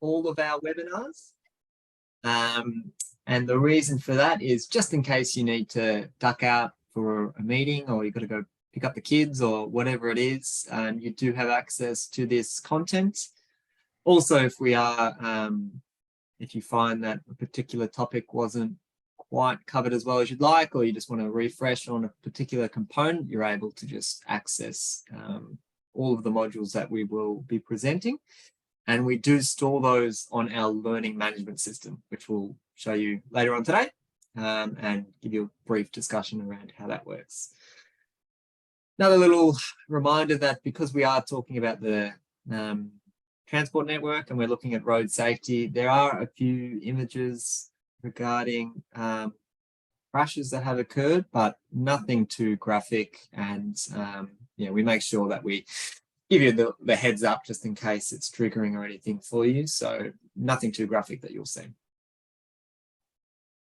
all of our webinars. And the reason for that is just in case you need to duck out for a meeting, or you've got to go pick up the kids or whatever it is, and you do have access to this content. Also, if you find that a particular topic wasn't quite covered as well as you'd like, or you just want to refresh on a particular component, you're able to just access all of the modules that we will be presenting. And we do store those on our learning management system, which we'll show you later on today, and give you a brief discussion around how that works. Another little reminder that because we are talking about the transport network and we're looking at road safety, there are a few images regarding crashes that have occurred, but nothing too graphic. And we make sure that we give you the heads up just in case it's triggering or anything for you. So nothing too graphic that you'll see.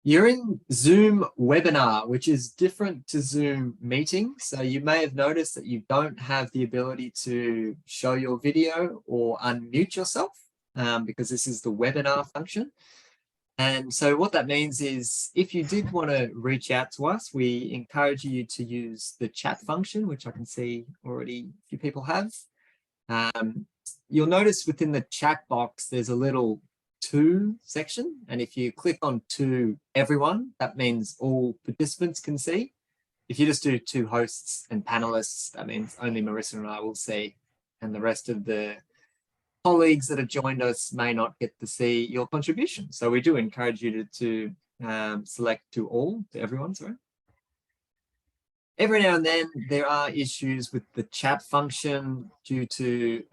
You're in Zoom webinar, which is different to Zoom meeting. So you may have noticed that you don't have the ability to show your video or unmute yourself because this is the webinar function. And so what that means is if you did want to reach out to us, we encourage you to use the chat function, which I can see already a few people have. You'll notice within the chat box, there's a little to section. And if you click on to everyone, that means all participants can see. If you just do to hosts and panelists, that means only Marissa and I will see, and the rest of the colleagues that have joined us may not get to see your contribution. So we do encourage you to select to everyone, sorry. Every now and then there are issues with the chat function due to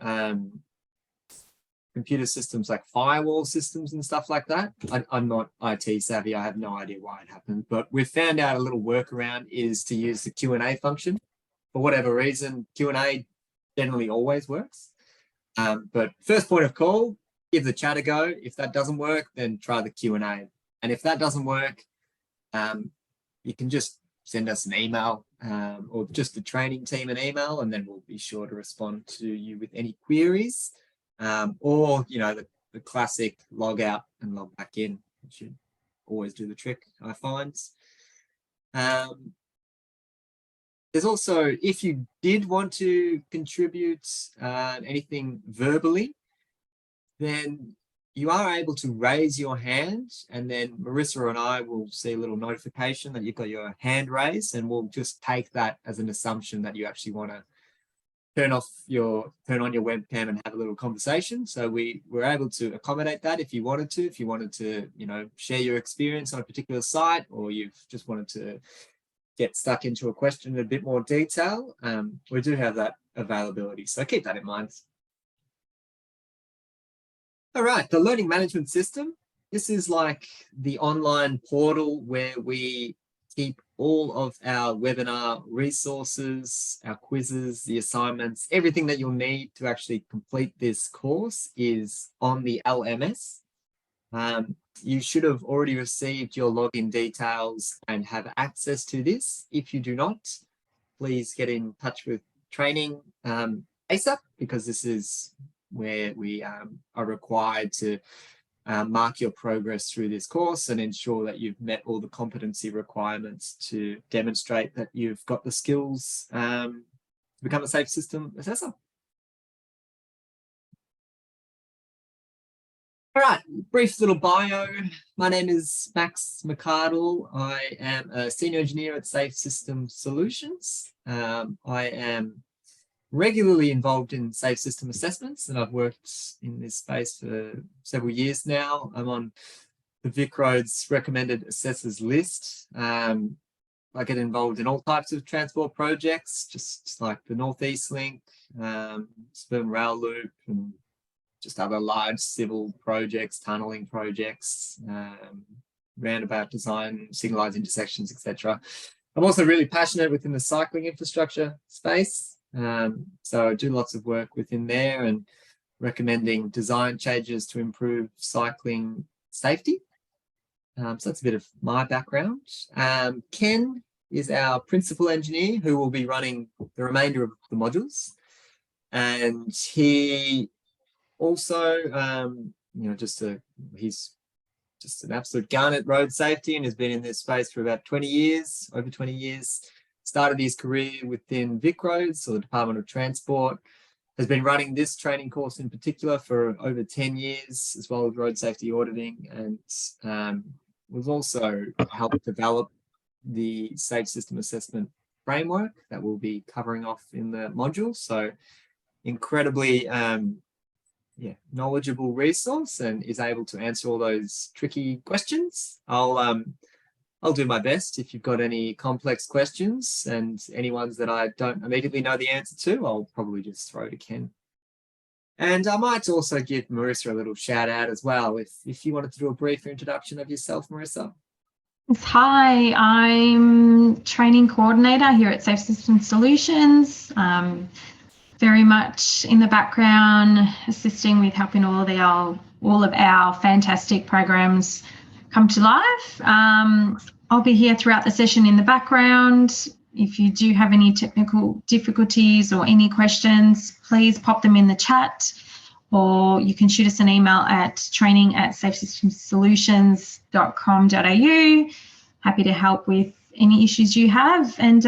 computer systems like firewall systems and stuff like that. I'm not IT savvy, I have no idea why it happened, but we've found out a little workaround is to use the Q&A function. For whatever reason, Q&A generally always works. But first point of call, give the chat a go. If that doesn't work, then try the Q&A. And if that doesn't work, you can just send us an email or just the training team an email, and then we'll be sure to respond to you with any queries. Or, the classic log out and log back in, which should always do the trick, I find. There's also, if you did want to contribute anything verbally, then you are able to raise your hand, and then Marissa and I will see a little notification that you've got your hand raised, and we'll just take that as an assumption that you actually want to turn on your webcam and have a little conversation. So we were able to accommodate that if you wanted to, share your experience on a particular site, or you've just wanted to get stuck into a question in a bit more detail. We do have that availability, so keep that in mind. All right, the learning management system. This is like the online portal where we keep all of our webinar resources, our quizzes, the assignments, everything that you'll need to actually complete this course is on the LMS. You should have already received your login details and have access to this. If you do not, please get in touch with training ASAP, because this is where we are required to mark your progress through this course and ensure that you've met all the competency requirements to demonstrate that you've got the skills to become a safe system assessor. All right, brief little bio. My name is Max McArdle. I am a senior engineer at Safe System Solutions. I am regularly involved in safe system assessments, and I've worked in this space for several years now. I'm on the VicRoads recommended assessors list. I get involved in all types of transport projects, just like the Northeast Link, Suburban Rail Loop, and just other large civil projects, tunneling projects, roundabout design, signalised intersections, etc. I'm also really passionate within the cycling infrastructure space. So I do lots of work within there and recommending design changes to improve cycling safety. So that's a bit of my background. Ken is our principal engineer who will be running the remainder of the modules. And he also he's just an absolute gun at road safety and has been in this space for about 20 years, over 20 years. Started his career within Vic Roads, or the Department of Transport, has been running this training course in particular for over 10 years, as well as road safety auditing, and we've also helped develop the Safe System Assessment framework that we'll be covering off in the module. So incredibly knowledgeable resource, and is able to answer all those tricky questions. I'll do my best. If you've got any complex questions and any ones that I don't immediately know the answer to, I'll probably just throw to Ken. And I might also give Marissa a little shout out as well, if you wanted to do a brief introduction of yourself, Marissa. Hi, I'm training coordinator here at Safe System Solutions. Very much in the background, assisting with helping all of our fantastic programs come to life. I'll be here throughout the session in the background. If you do have any technical difficulties or any questions, please pop them in the chat, or you can shoot us an email at training@safesystemsolutions.com.au. Happy to help with any issues you have. And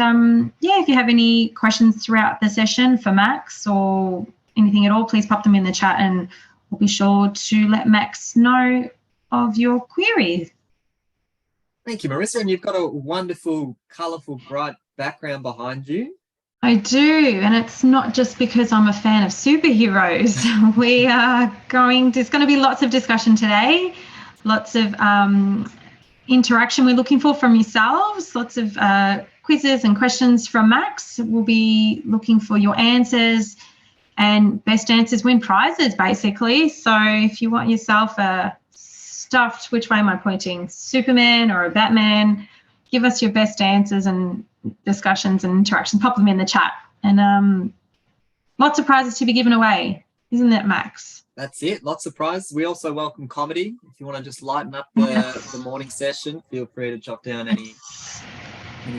if you have any questions throughout the session for Max or anything at all, please pop them in the chat and we'll be sure to let Max know of your queries. Thank you, Marissa. And you've got a wonderful, colourful, bright background behind you. I do, and it's not just because I'm a fan of superheroes. There's going to be lots of discussion today, lots of interaction we're looking for from yourselves, lots of quizzes and questions from Max. We'll be looking for your answers, and best answers win prizes, basically. So if you want yourself a stuffed, which way am I pointing, Superman or a Batman, give us your best answers and discussions and interactions, pop them in the chat. And lots of prizes to be given away, isn't it, Max? That's it, lots of prizes. We also welcome comedy. If you want to just lighten up the morning session, feel free to jot down any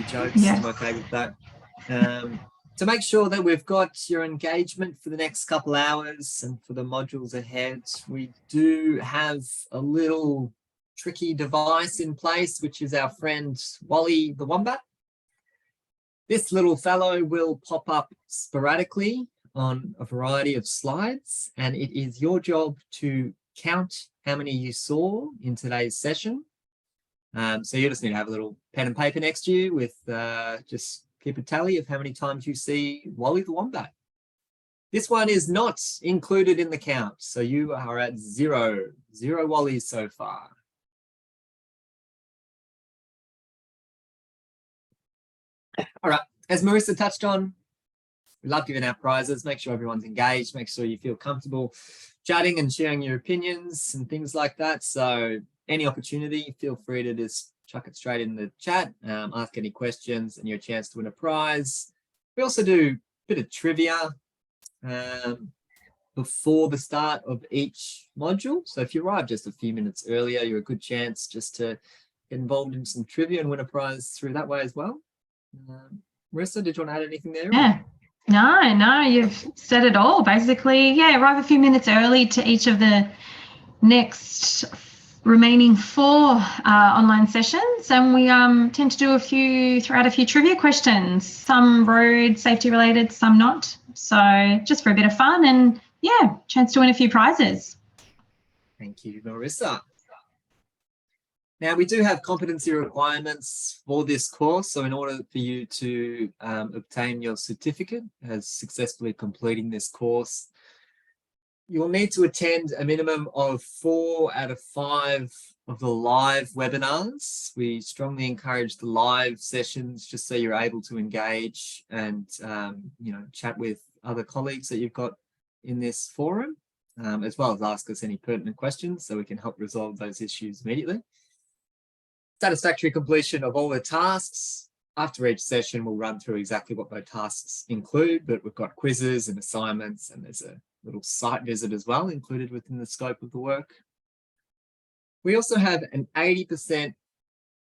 jokes. Yes. I'm okay with that. To make sure that we've got your engagement for the next couple hours and for the modules ahead, we do have a little tricky device in place, which is our friend Wally the Wombat. This little fellow will pop up sporadically on a variety of slides, and it is your job to count how many you saw in today's session. So you just need to have a little pen and paper next to you with just keep a tally of how many times you see Wally the Wombat. This one is not included in the count, so you are at zero Wallies so far. All right, as Marissa touched on, we love giving out prizes. Make sure everyone's engaged, make sure you feel comfortable chatting and sharing your opinions and things like that. So any opportunity, feel free to just chuck it straight in the chat, ask any questions, and your chance to win a prize. We also do a bit of trivia before the start of each module. So if you arrive just a few minutes earlier, you're a good chance just to get involved in some trivia and win a prize through that way as well. Marissa, did you want to add anything there? Yeah. No, you've said it all. Basically, arrive a few minutes early to each of the next remaining 4 online sessions, and we tend to do throughout a few trivia questions, some road safety related, some not. So just for a bit of fun and chance to win a few prizes. Thank you, Marissa. Now, we do have competency requirements for this course. So in order for you to obtain your certificate as successfully completing this course, you will need to attend a minimum of 4 out of 5 of the live webinars. We strongly encourage the live sessions just so you're able to engage and chat with other colleagues that you've got in this forum, as well as ask us any pertinent questions so we can help resolve those issues immediately. Satisfactory completion of all the tasks. After each session, we'll run through exactly what those tasks include, but we've got quizzes and assignments, and there's a little site visit as well included within the scope of the work. We also have an 80%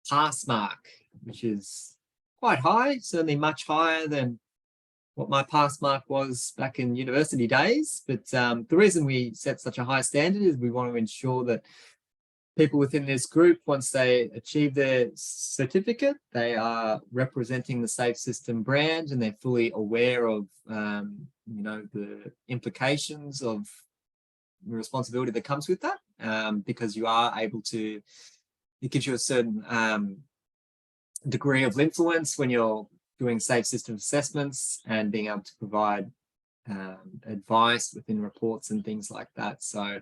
pass mark, which is quite high, certainly much higher than what my pass mark was back in university days. But the reason we set such a high standard is we want to ensure that people within this group, once they achieve their certificate, they are representing the Safe System brand and they're fully aware of, the implications of the responsibility that comes with that, because you are able to, it gives you a certain degree of influence when you're doing safe system assessments and being able to provide advice within reports and things like that. So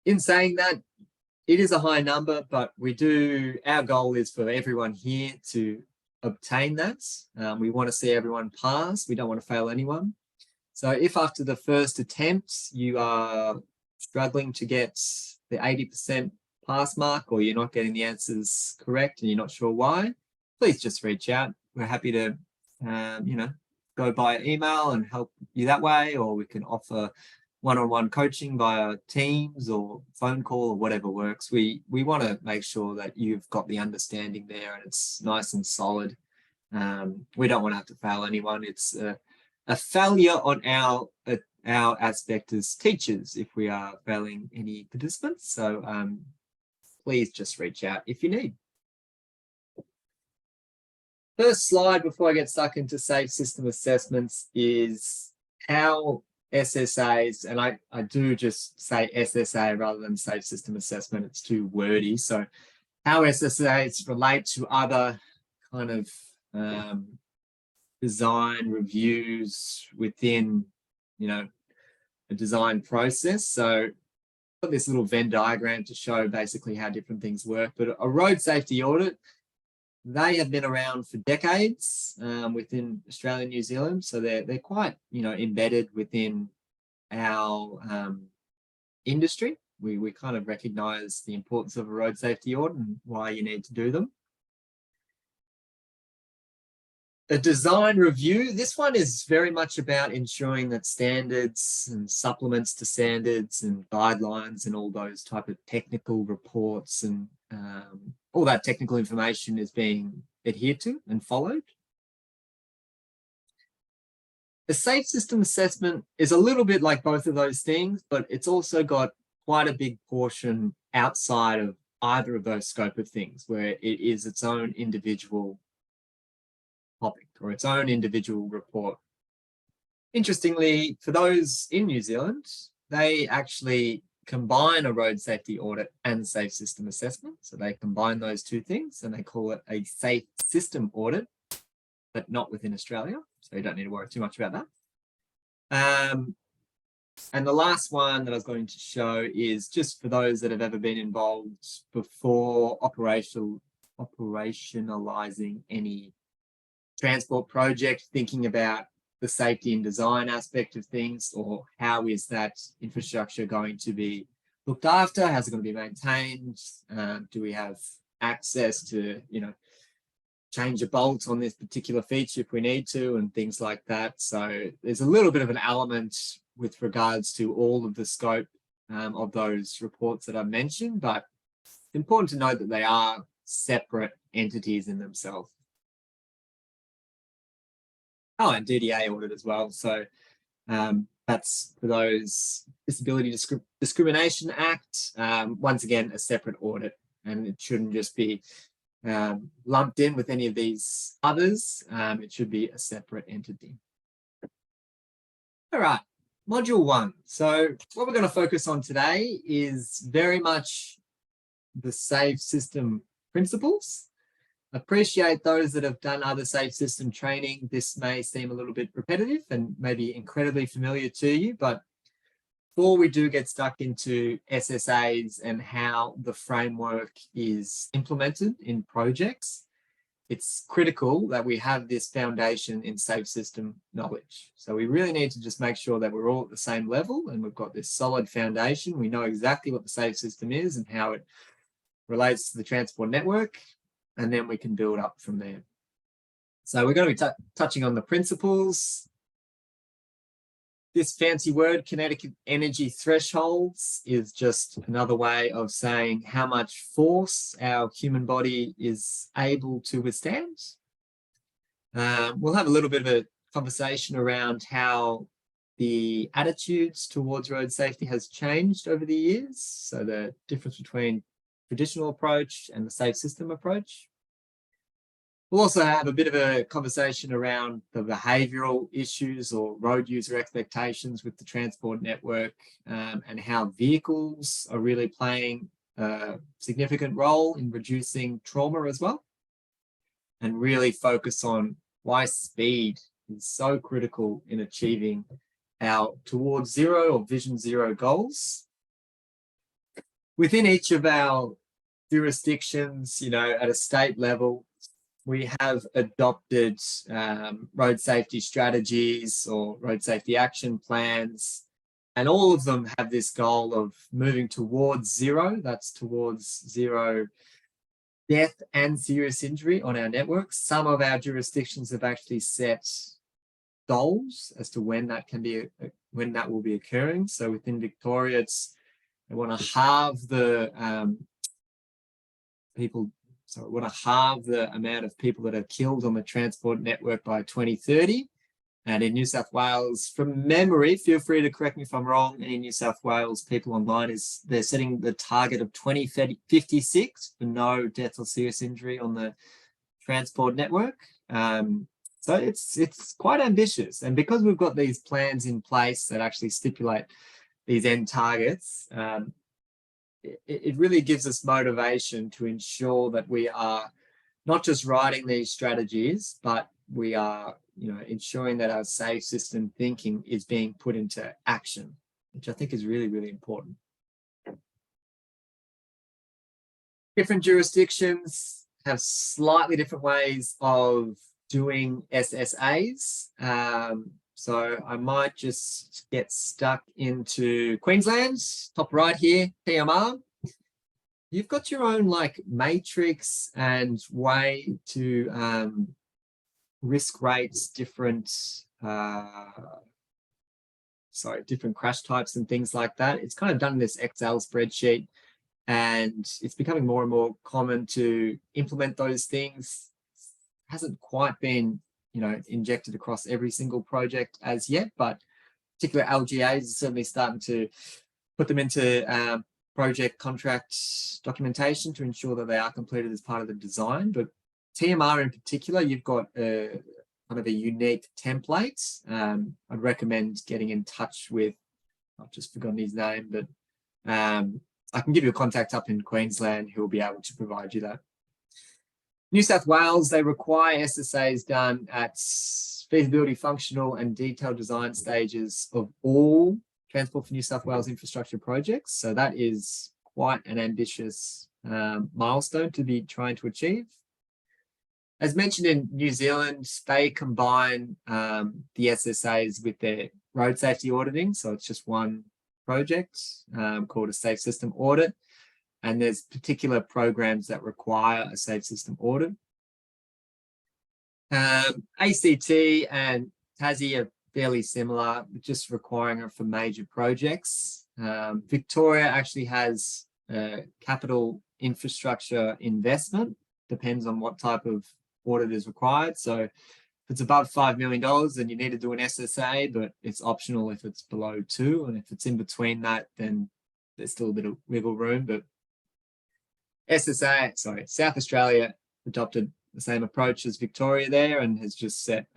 in saying that, it is a high number, but our goal is for everyone here to obtain that. We want to see everyone pass. We don't want to fail anyone. So if after the first attempt you are struggling to get the 80% pass mark, or you're not getting the answers correct and you're not sure why, please just reach out. We're happy to, go by email and help you that way, or we can offer one-on-one coaching via Teams or phone call or whatever works. We want to make sure that you've got the understanding there and it's nice and solid. We don't want to have to fail anyone. It's a failure on our aspect as teachers if we are failing any participants. So please just reach out if you need. First slide before I get stuck into safe system assessments is how SSAs, and I do just say SSA rather than safe system assessment, it's too wordy. So how SSAs relate to other kind of design reviews within, a design process. So I've got this little Venn diagram to show basically how different things work, but a road safety audit, they have been around for decades within Australia and New Zealand. So they're quite, embedded within our industry. We kind of recognise the importance of a road safety audit and why you need to do them. A design review, this one is very much about ensuring that standards and supplements to standards and guidelines and all those type of technical reports and all that technical information is being adhered to and followed. The safe system assessment is a little bit like both of those things, but it's also got quite a big portion outside of either of those scope of things, where it is its own individual topic or its own individual report. Interestingly, for those in New Zealand, they actually combine a road safety audit and safe system assessment. So they combine those two things and they call it a safe system audit, but not within Australia. So you don't need to worry too much about that. And the last one that I was going to show is just for those that have ever been involved before operationalizing any transport project, thinking about the safety and design aspect of things, or how is that infrastructure going to be looked after? How's it going to be maintained? Do we have access to, change a bolt on this particular feature if we need to, and things like that. So there's a little bit of an element with regards to all of the scope of those reports that I've mentioned, but it's important to note that they are separate entities in themselves. Oh, and DDA audit as well. So that's for those Disability Discrimination Act. Once again, a separate audit, and it shouldn't just be lumped in with any of these others. It should be a separate entity. All right, module 1. So what we're going to focus on today is very much the safe system principles. Appreciate those that have done other safe system training. This may seem a little bit repetitive and maybe incredibly familiar to you, but before we do get stuck into SSAs and how the framework is implemented in projects, it's critical that we have this foundation in safe system knowledge. So we really need to just make sure that we're all at the same level and we've got this solid foundation. We know exactly what the safe system is and how it relates to the transport network, and then we can build up from there. So we're going to be touching on the principles. This fancy word, kinetic energy thresholds, is just another way of saying how much force our human body is able to withstand. We'll have a little bit of a conversation around how the attitudes towards road safety has changed over the years. So the difference between traditional approach and the safe system approach. We'll also have a bit of a conversation around the behavioural issues or road user expectations with the transport network, and how vehicles are really playing a significant role in reducing trauma as well, and really focus on why speed is so critical in achieving our towards zero or vision zero goals. Within each of our jurisdictions, at a state level, we have adopted road safety strategies or road safety action plans, and all of them have this goal of moving towards zero. That's towards zero death and serious injury on our networks. Some of our jurisdictions have actually set goals as to when that can be, when that will be occurring. So within Victoria, they want to halve the amount of people that are killed on the transport network by 2030. And in New South Wales, from memory, feel free to correct me if I'm wrong, in New South Wales, people online they're setting the target of 2056 for no death or serious injury on the transport network. So it's quite ambitious. And because we've got these plans in place that actually stipulate these end targets, it really gives us motivation to ensure that we are not just writing these strategies, but we are, ensuring that our safe system thinking is being put into action, which I think is really, really important. Different jurisdictions have slightly different ways of doing SSAs. So I might just get stuck into Queensland, top right here, TMR. You've got your own matrix and way to risk rates different crash types and things like that. It's kind of done in this Excel spreadsheet, and it's becoming more and more common to implement those things. Hasn't quite been injected across every single project as yet, but particular LGAs are certainly starting to put them into project contract documentation to ensure that they are completed as part of the design. But TMR in particular, you've got kind of a unique template. I'd recommend getting in touch with, I've just forgotten his name, but I can give you a contact up in Queensland who will be able to provide you that. New South Wales, they require SSAs done at feasibility, functional and detailed design stages of all Transport for New South Wales infrastructure projects. So that is quite an ambitious milestone to be trying to achieve. As mentioned in New Zealand, they combine the SSAs with their road safety auditing. So it's just one project called a safe system audit. And there's particular programs that require a safe system audit. ACT and Tassie are fairly similar, just requiring it for major projects. Victoria actually has capital infrastructure investment, depends on what type of audit is required. So if it's above $5 million, then you need to do an SSA, but it's optional if it's below 2. And if it's in between that, then there's still a bit of wiggle room. But South Australia adopted the same approach as Victoria there, and has just set,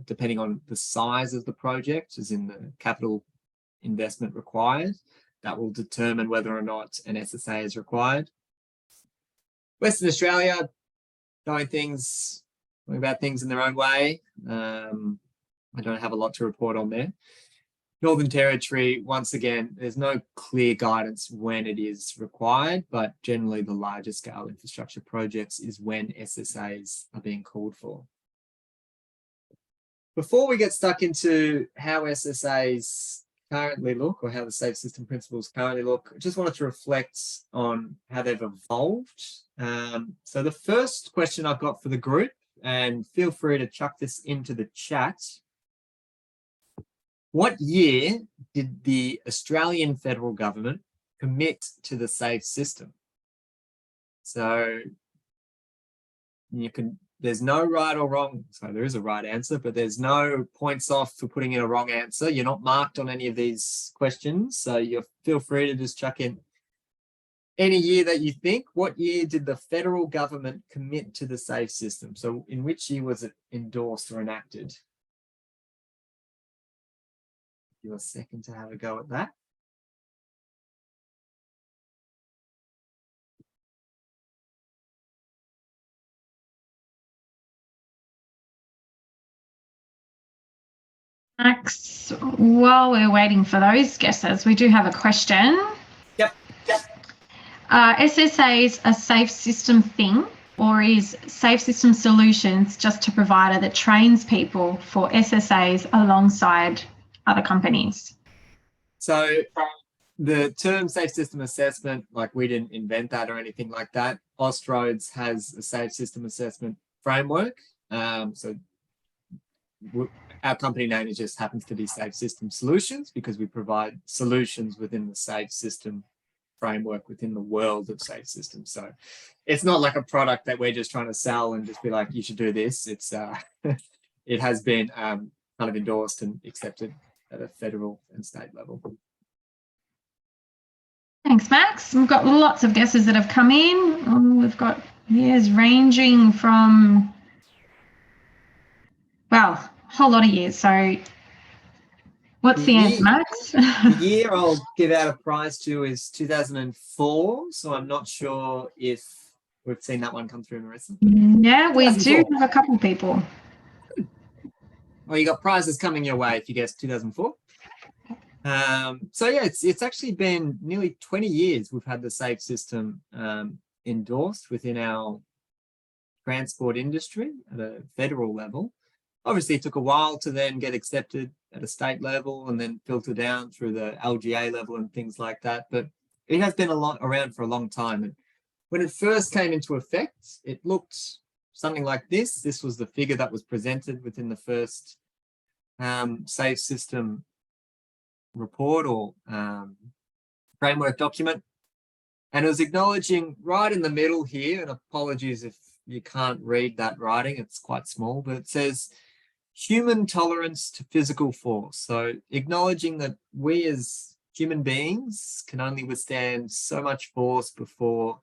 depending on the size of the project, as in the capital investment required, that will determine whether or not an SSA is required. Western Australia, going about things in their own way. I don't have a lot to report on there. Northern Territory, once again, there's no clear guidance when it is required, but generally the larger scale infrastructure projects is when SSAs are being called for. Before we get stuck into how SSAs currently look, or how the safe system principles currently look, I just wanted to reflect on how they've evolved. So the first question I've got for the group, and feel free to chuck this into the chat. What year did the Australian federal government commit to the safe system? So you can there's no right or wrong. So there is a right answer, but there's no points off for putting in a wrong answer. You're not marked on any of these questions. So you feel free to just chuck in any year that you think. What year did the federal government commit to the SAFE system? So in which year was it endorsed or enacted? Give you a second to have a go at that. Max, while we're waiting for those guesses, we do have a question. Yep. SSA's a safe system thing, or is Safe System Solutions just a provider that trains people for SSAs alongside other companies? So the term safe system assessment, like we didn't invent that or anything like that. Austroads has a safe system assessment framework. So our company name just happens to be Safe System Solutions because we provide solutions within the safe system framework within the world of safe systems. So it's not like a product that we're just trying to sell and just be like, you should do this. It's it has been kind of endorsed and accepted at a federal and state level. Thanks, Max. We've got lots of guesses that have come in. We've got years ranging from, well, a whole lot of years. So what's the answer, Max? The year I'll give out a prize to is 2004. So I'm not sure if we've seen that one come through, Marissa. Yeah, we do have a couple of people. Well, you got prizes coming your way if you guessed 2004. So yeah, it's actually been nearly 20 years we've had the safe system endorsed within our transport industry at a federal level. Obviously, it took a while to then get accepted at a state level and then filter down through the LGA level and things like that. But it has been around for a long time. And when it first came into effect, it looked something like this. This was the figure that was presented within the first safe system report or framework document. And it was acknowledging right in the middle here, and apologies if you can't read that writing, it's quite small, but it says human tolerance to physical force. So acknowledging that we as human beings can only withstand so much force before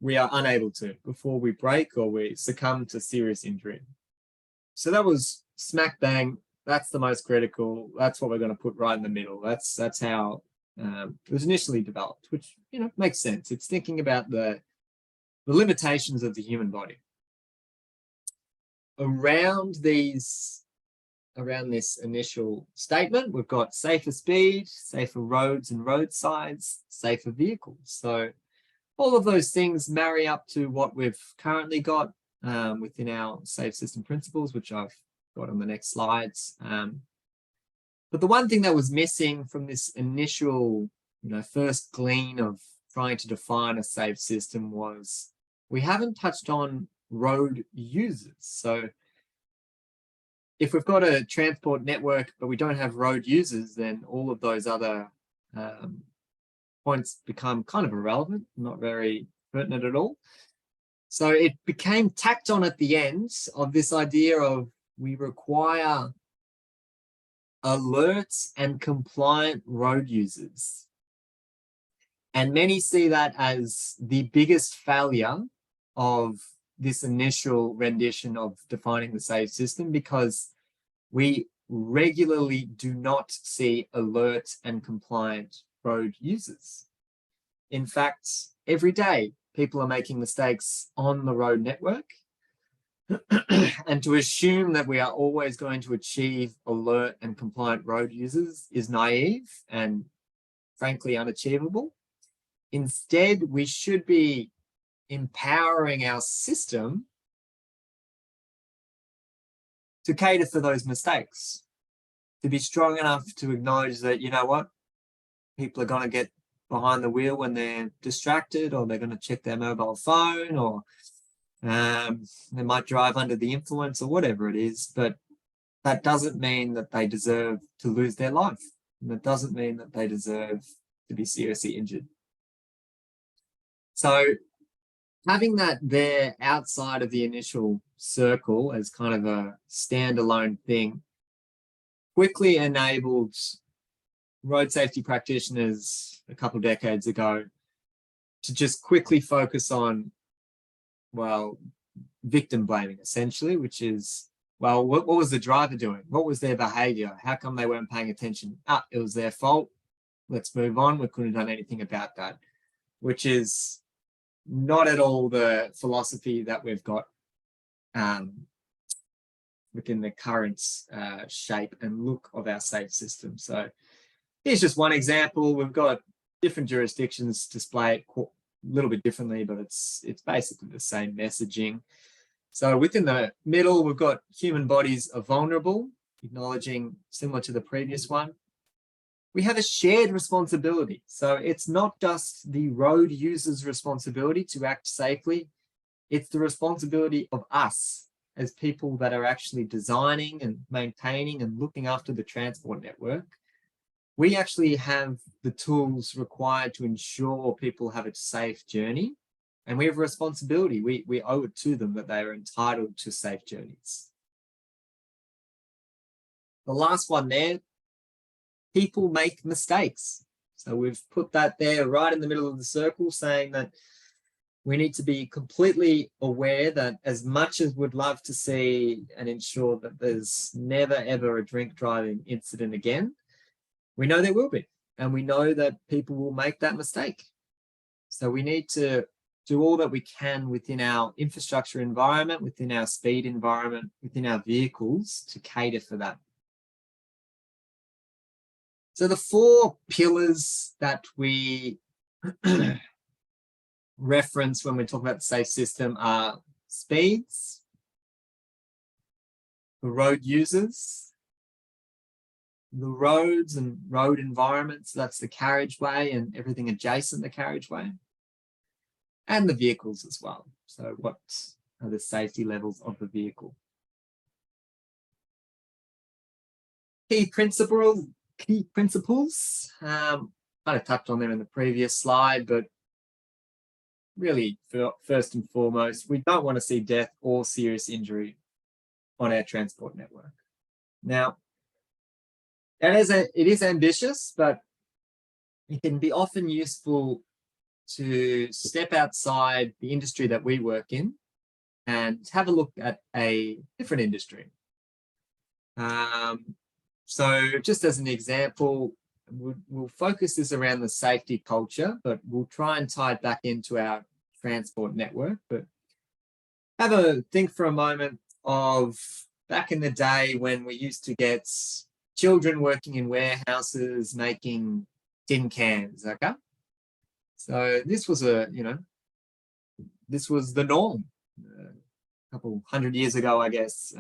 we are unable to, before we break or we succumb to serious injury. So that was smack bang. That's the most critical. That's what we're going to put right in the middle. That's how it was initially developed, which, you know, makes sense. It's thinking about the limitations of the human body. Around this initial statement, we've got safer speed, safer roads and roadsides, safer vehicles. So all of those things marry up to what we've currently got within our safe system principles, which I've got on the next slides. But the one thing that was missing from this initial, first glean of trying to define a safe system was we haven't touched on road users. So if we've got a transport network, but we don't have road users, then all of those other points become kind of irrelevant, not very pertinent at all. So it became tacked on at the end of this idea of we require alert and compliant road users. And many see that as the biggest failure of this initial rendition of defining the safe system, because we regularly do not see alert and compliant road users. In fact, every day people are making mistakes on the road network. And to assume that we are always going to achieve alert and compliant road users is naive and frankly unachievable. Instead, we should be empowering our system to cater for those mistakes, to be strong enough to acknowledge that, you know what, people are going to get behind the wheel when they're distracted, or they're going to check their mobile phone, or they might drive under the influence, or whatever it is. But that doesn't mean that they deserve to lose their life. And that doesn't mean that they deserve to be seriously injured. So having that there outside of the initial circle as kind of a standalone thing quickly enabled road safety practitioners a couple of decades ago to just quickly focus on, well, victim blaming essentially, which is, well, what was the driver doing? What was their behavior? How come they weren't paying attention? It was their fault. Let's move on. We couldn't have done anything about that, which is not at all the philosophy that we've got within the current shape and look of our safe system. So here's just one example. We've got different jurisdictions display it a little bit differently, but it's basically the same messaging. So within the middle, we've got human bodies are vulnerable, acknowledging similar to the previous one. We have a shared responsibility. So it's not just the road user's responsibility to act safely. It's the responsibility of us as people that are actually designing and maintaining and looking after the transport network. We actually have the tools required to ensure people have a safe journey. And we have a responsibility. We owe it to them that they are entitled to safe journeys. The last one there, people make mistakes. So we've put that there right in the middle of the circle, saying that we need to be completely aware that as much as we'd love to see and ensure that there's never, ever a drink driving incident again, we know there will be. And we know that people will make that mistake. So we need to do all that we can within our infrastructure environment, within our speed environment, within our vehicles to cater for that. So the 4 pillars that we reference when we talk about the safe system are speeds, the road users, the roads and road environments, that's the carriageway and everything adjacent to the carriageway, and the vehicles as well. So what are the safety levels of the vehicle? Key principles, kind of touched on them in the previous slide, but really first and foremost, we don't want to see death or serious injury on our transport network. Now, it is ambitious, but it can be often useful to step outside the industry that we work in and have a look at a different industry. So just as an example, we'll focus this around the safety culture, but we'll try and tie it back into our transport network. But have a think for a moment of back in the day when we used to get children working in warehouses making tin cans, okay? So this was this was the norm a couple hundred years ago, I guess,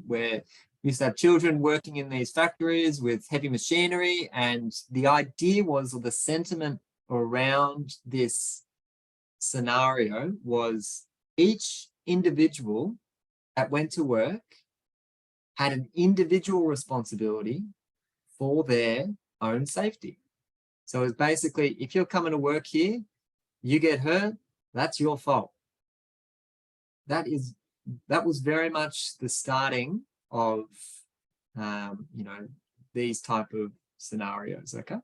where we used to have children working in these factories with heavy machinery, and the idea was, or the sentiment around this scenario was, each individual that went to work had an individual responsibility for their own safety. So it's basically, if you're coming to work here, you get hurt, that's your fault. That was very much the starting of these type of scenarios, okay?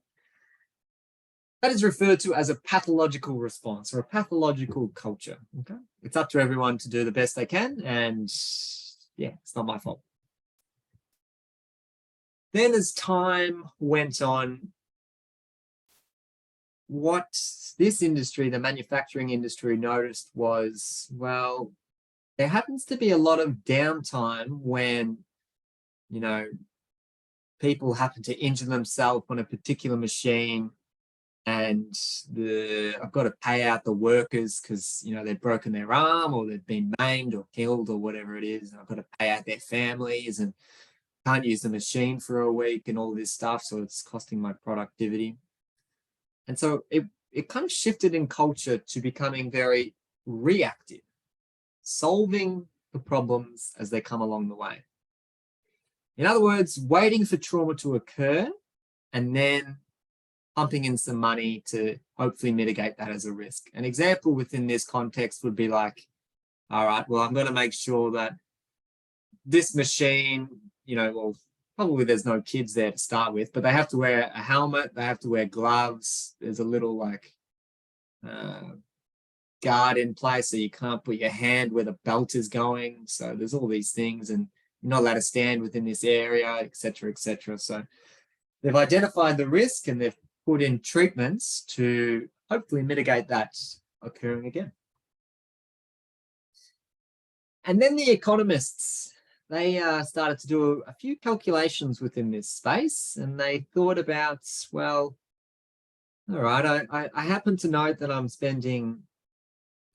That is referred to as a pathological response or a pathological culture, okay? It's up to everyone to do the best they can, and yeah, it's not my fault. Then as time went on, what this industry, the manufacturing industry, noticed was, well, there happens to be a lot of downtime when, people happen to injure themselves on a particular machine, and I've got to pay out the workers because, they've broken their arm or they've been maimed or killed or whatever it is. And I've got to pay out their families and can't use the machine for a week and all this stuff. So it's costing my productivity. And so it kind of shifted in culture to becoming very reactive, solving the problems as they come along the way. In other words, waiting for trauma to occur and then pumping in some money to hopefully mitigate that as a risk. An example within this context would be like, all right, well, I'm going to make sure that this machine, well, probably there's no kids there to start with, but they have to wear a helmet, they have to wear gloves. There's a little like guard in place, so you can't put your hand where the belt is going. So there's all these things, and you're not allowed to stand within this area, etc., etc. So they've identified the risk and they've put in treatments to hopefully mitigate that occurring again. And then the economists, they started to do a few calculations within this space, and they thought about, well, all right, I happen to note that I'm spending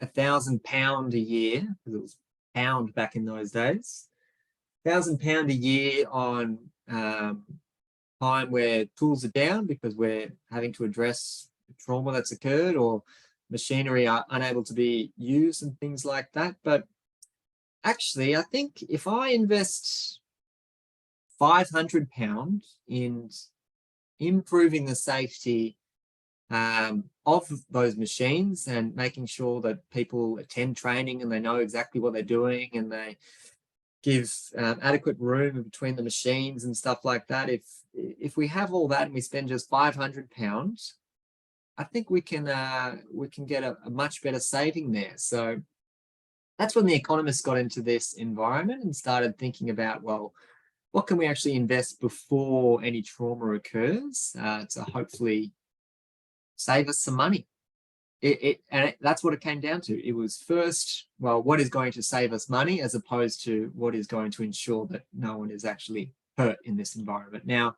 £1,000 a year, because it was pound back in those days, £1,000 a year on time where tools are down because we're having to address trauma that's occurred, or machinery are unable to be used and things like that. But actually, I think if I invest £500 in improving the safety of those machines and making sure that people attend training and they know exactly what they're doing, and they give adequate room in between the machines and stuff like that. If we have all that and we spend just £500, I think we can get a much better saving there. So that's when the economists got into this environment and started thinking about, well, what can we actually invest before any trauma occurs to hopefully save us some money? That's what it came down to. It was first, well, what is going to save us money, as opposed to what is going to ensure that no one is actually hurt in this environment. Now,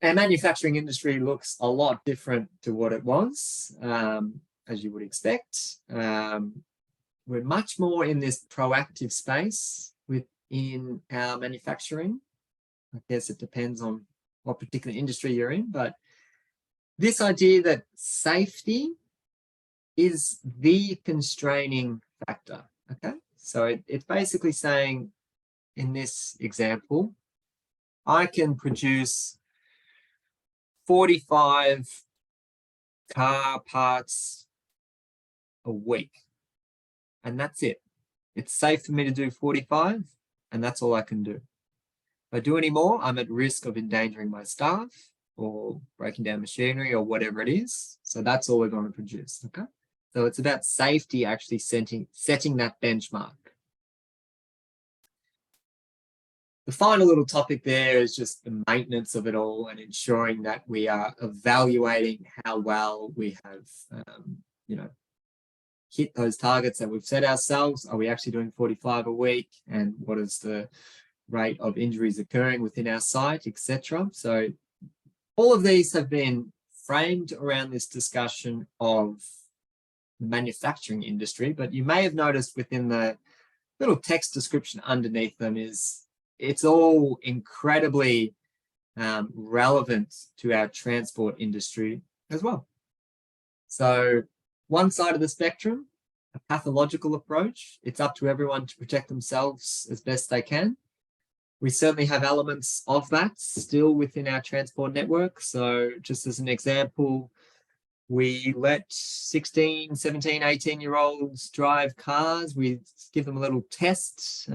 our manufacturing industry looks a lot different to what it was, as you would expect. We're much more in this proactive space within our manufacturing. I guess it depends on what particular industry you're in, but this idea that safety is the constraining factor, okay? So it's basically saying, in this example, I can produce 45 car parts a week, and that's it. It's safe for me to do 45, and that's all I can do. If I do any more, I'm at risk of endangering my staff or breaking down machinery or whatever it is. So that's all we're going to produce, okay? So it's about safety actually setting that benchmark. The final little topic there is just the maintenance of it all and ensuring that we are evaluating how well we have, hit those targets that we've set ourselves. Are we actually doing 45 a week? And what is the rate of injuries occurring within our site, etc. So all of these have been framed around this discussion of the manufacturing industry, but you may have noticed within the little text description underneath them is it's all incredibly relevant to our transport industry as well. So one side of the spectrum, a pathological approach, it's up to everyone to protect themselves as best they can. We certainly have elements of that still within our transport network. So just as an example, we let 16, 17, 18-year-olds drive cars. We give them a little test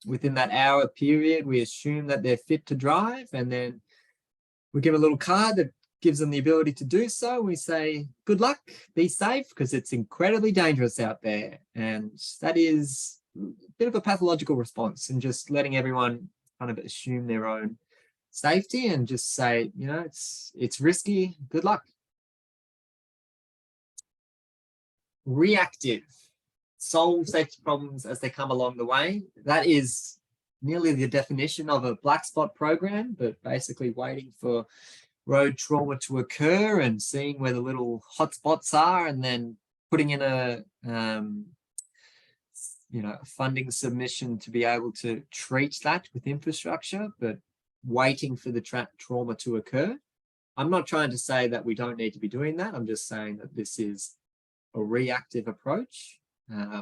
within that hour period. We assume that they're fit to drive, and then we give a little card that gives them the ability to do so. We say, good luck, be safe, because it's incredibly dangerous out there. And that is a bit of a pathological response, and just letting everyone kind of assume their own safety and just say, it's risky, good luck. Reactive, solve safety problems as they come along the way. That is nearly the definition of a black spot program, but basically waiting for road trauma to occur and seeing where the little hot spots are, and then putting in a funding submission to be able to treat that with infrastructure, but waiting for the trauma to occur. I'm not trying to say that we don't need to be doing that. I'm just saying that this is a reactive approach.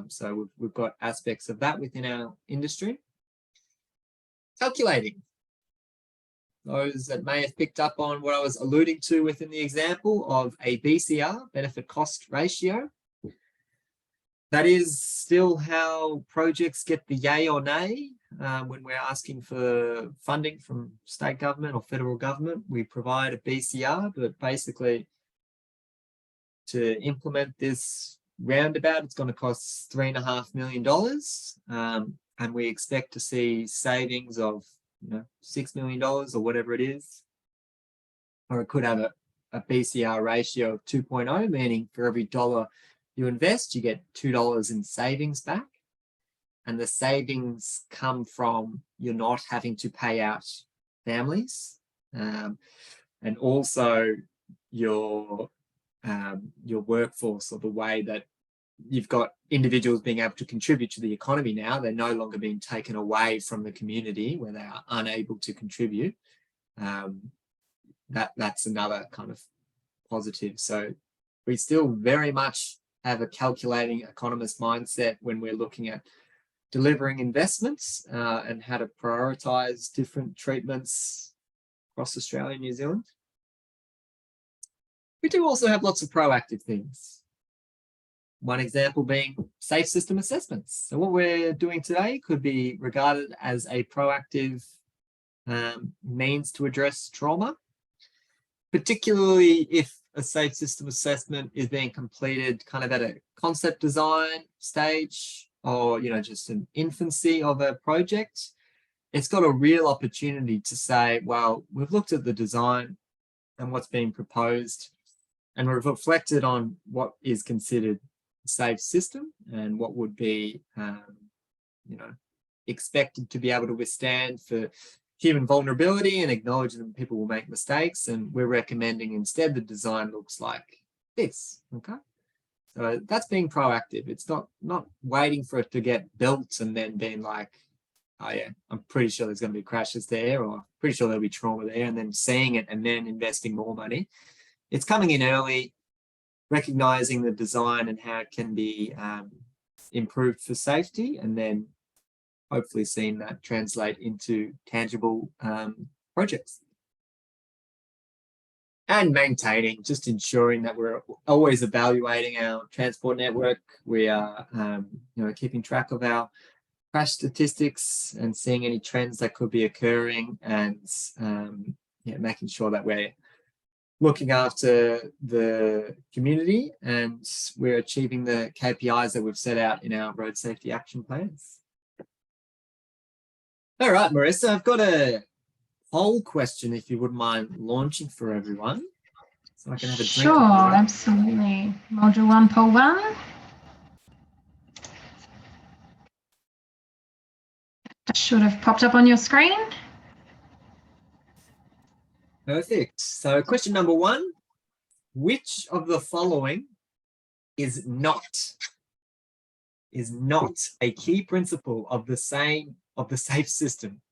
So we've got aspects of that within our industry. Calculating. those that may have picked up on what I was alluding to within the example of a BCR, benefit cost ratio. That is still how projects get the yay or nay. When we're asking for funding from state government or federal government, we provide a BCR, but basically to implement this roundabout, it's going to cost $3.5 million. And we expect to see savings of $6 million or whatever it is. Or it could have a BCR ratio of 2.0, meaning for every dollar you invest, you get $2 in savings back. And the savings come from you're not having to pay out families, and also your workforce, or the way that you've got individuals being able to contribute to the economy now. They're no longer being taken away from the community where they are unable to contribute. That's another kind of positive. So we still very much have a calculating economist mindset when we're looking at delivering investments and how to prioritize different treatments across Australia and New Zealand. We do also have lots of proactive things. One example being safe system assessments. So what we're doing today could be regarded as a proactive means to address trauma, particularly if a safe system assessment is being completed kind of at a concept design stage, or just an infancy of a project. It's got a real opportunity to say, well, we've looked at the design and what's being proposed, and we've reflected on what is considered a safe system and what would be expected to be able to withstand for human vulnerability, and acknowledge that people will make mistakes. And we're recommending instead the design looks like this. Okay, so that's being proactive. It's not waiting for it to get built and then being like, oh yeah, I'm pretty sure there's going to be crashes there, or pretty sure there'll be trauma there, and then seeing it and then investing more money. It's coming in early, recognizing the design and how it can be improved for safety, and then hopefully seeing that translate into tangible projects. And maintaining, just ensuring that we're always evaluating our transport network. We are keeping track of our crash statistics and seeing any trends that could be occurring, and making sure that we're looking after the community and we're achieving the KPIs that we've set out in our road safety action plans. All right, Marissa, I've got a poll question, if you wouldn't mind launching for everyone, so I can have a drink. Sure, absolutely. Module 1, poll 1. That should have popped up on your screen. Perfect. So question number 1, which of the following is not a key principle of the safe system?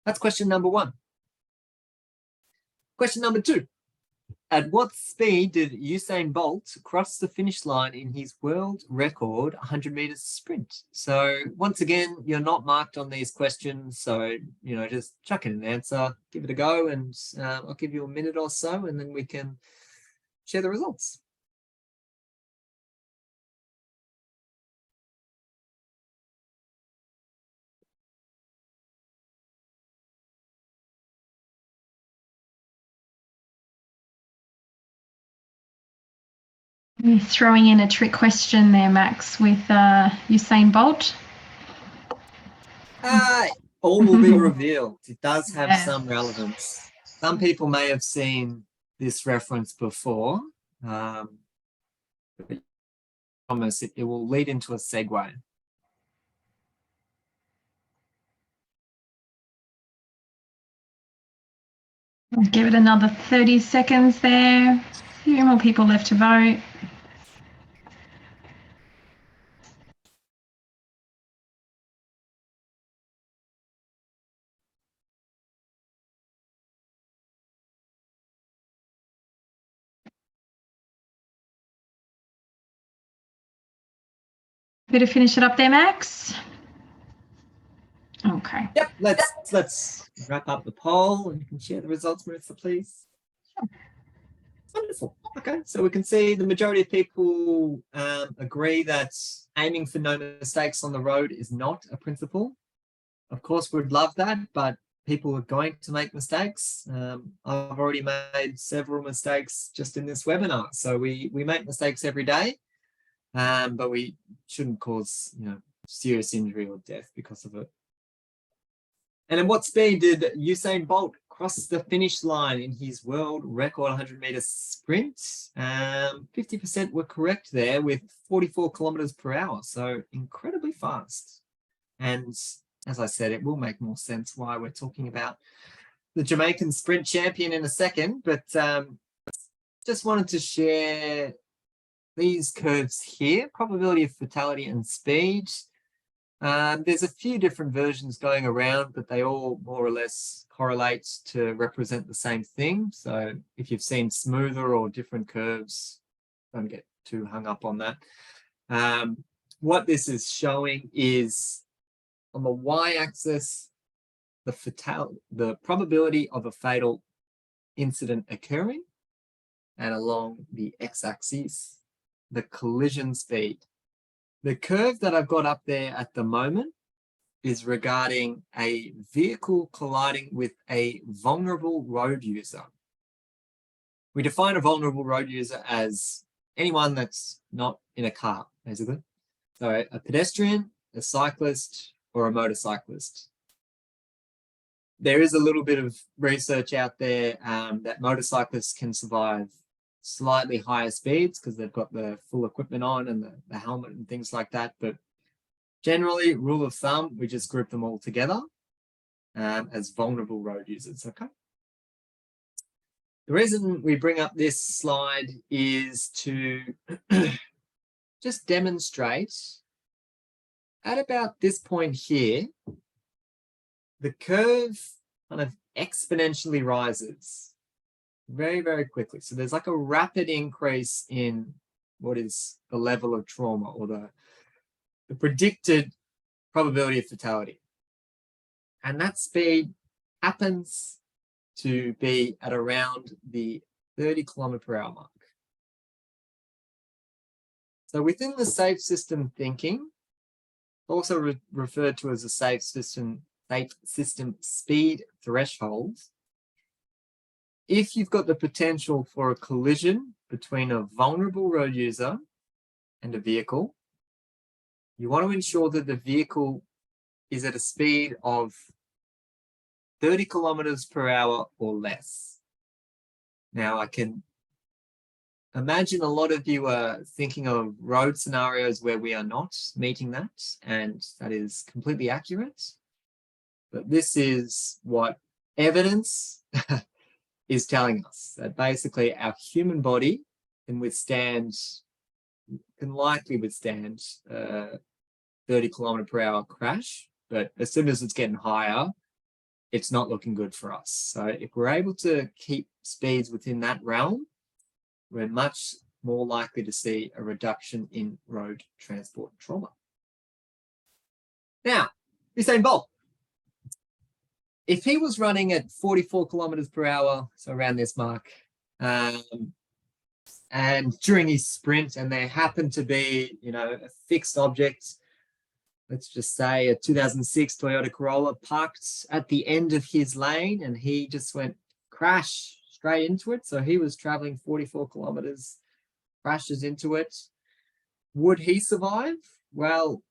That's question number 1. Question number 2, at what speed did Usain Bolt cross the finish line in his world record 100 meters sprint? So once again, you're not marked on these questions, so just chuck in an answer, give it a go, and I'll give you a minute or so, and then we can share the results. You're throwing in a trick question there, Max, with Usain Bolt. All will be revealed. It does have some relevance. Some Yes. people may have seen this reference before. But I promise it will lead into a segue. I'll give it another 30 seconds there. A few more people left to vote. Bit to finish it up there, Max. Okay. Yep, let's wrap up the poll and you can share the results, Marissa, please. Wonderful. Okay, so we can see the majority of people agree that aiming for no mistakes on the road is not a principle. Of course, we'd love that, but people are going to make mistakes. I've already made several mistakes just in this webinar. So we make mistakes every day, but we shouldn't cause serious injury or death because of it. And at what speed did Usain Bolt cross the finish line in his world record 100-meter sprint? 50% were correct there with 44 kilometers per hour. So incredibly fast. And as I said, it will make more sense why we're talking about the Jamaican sprint champion in a second. But just wanted to share these curves here, probability of fatality and speed. There's a few different versions going around, but they all more or less correlate to represent the same thing. So if you've seen smoother or different curves, don't get too hung up on that. What this is showing is on the y-axis, the probability of a fatal incident occurring, and along the x-axis, the collision speed. The curve that I've got up there at the moment is regarding a vehicle colliding with a vulnerable road user. We define a vulnerable road user as anyone that's not in a car, basically. So a pedestrian, a cyclist, or a motorcyclist. There is a little bit of research out there that motorcyclists can survive slightly higher speeds because they've got the full equipment on and the helmet and things like that. But generally, rule of thumb, we just group them all together as vulnerable road users, okay? The reason we bring up this slide is to just demonstrate at about this point here, the curve kind of exponentially rises very, very quickly. So there's like a rapid increase in what is the level of trauma or the predicted probability of fatality. And that speed happens to be at around the 30 kilometer per hour mark. So within the safe system thinking, also referred to as a safe system speed threshold, if you've got the potential for a collision between a vulnerable road user and a vehicle, you want to ensure that the vehicle is at a speed of 30 kilometers per hour or less. Now, I can imagine a lot of you are thinking of road scenarios where we are not meeting that, and that is completely accurate. But this is what evidence is telling us, that basically our human body can likely withstand 30 kilometer per hour crash, but as soon as it's getting higher, it's not looking good for us. So if we're able to keep speeds within that realm, we're much more likely to see a reduction in road transport trauma. Now, Usain Bolt, if he was running at 44 kilometers per hour, so around this mark, and during his sprint, and there happened to be, a fixed object, let's just say a 2006 Toyota Corolla parked at the end of his lane, and he just went crash straight into it. So he was traveling 44 kilometers, crashes into it. Would he survive? Well,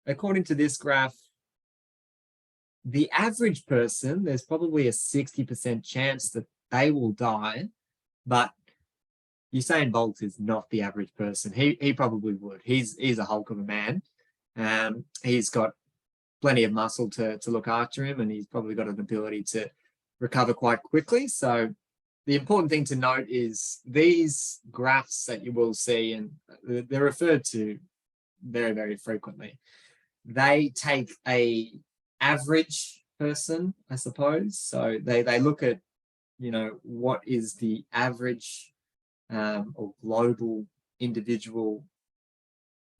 according to this graph, the average person, there's probably a 60% chance that they will die, but Usain Bolt is not the average person. He probably would. He's a hulk of a man. He's got plenty of muscle to look after him, and he's probably got an ability to recover quite quickly. So the important thing to note is these graphs that you will see, and they're referred to very, very frequently, they take a average person, I suppose. So they look at, what is the average or global individual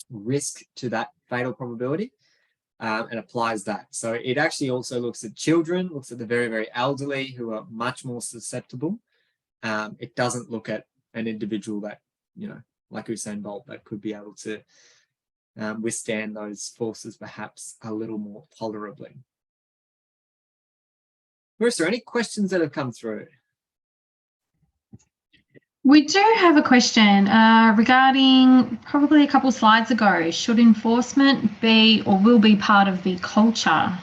risk to that fatal probability. and applies that. So it actually also looks at children, looks at the very, very elderly who are much more susceptible. It doesn't look at an individual that, you know, like Usain Bolt, that could be able to withstand those forces perhaps a little more tolerably. Marissa, any questions that have come through? We do have a question regarding probably a couple slides ago. Should enforcement be or will be part of the culture?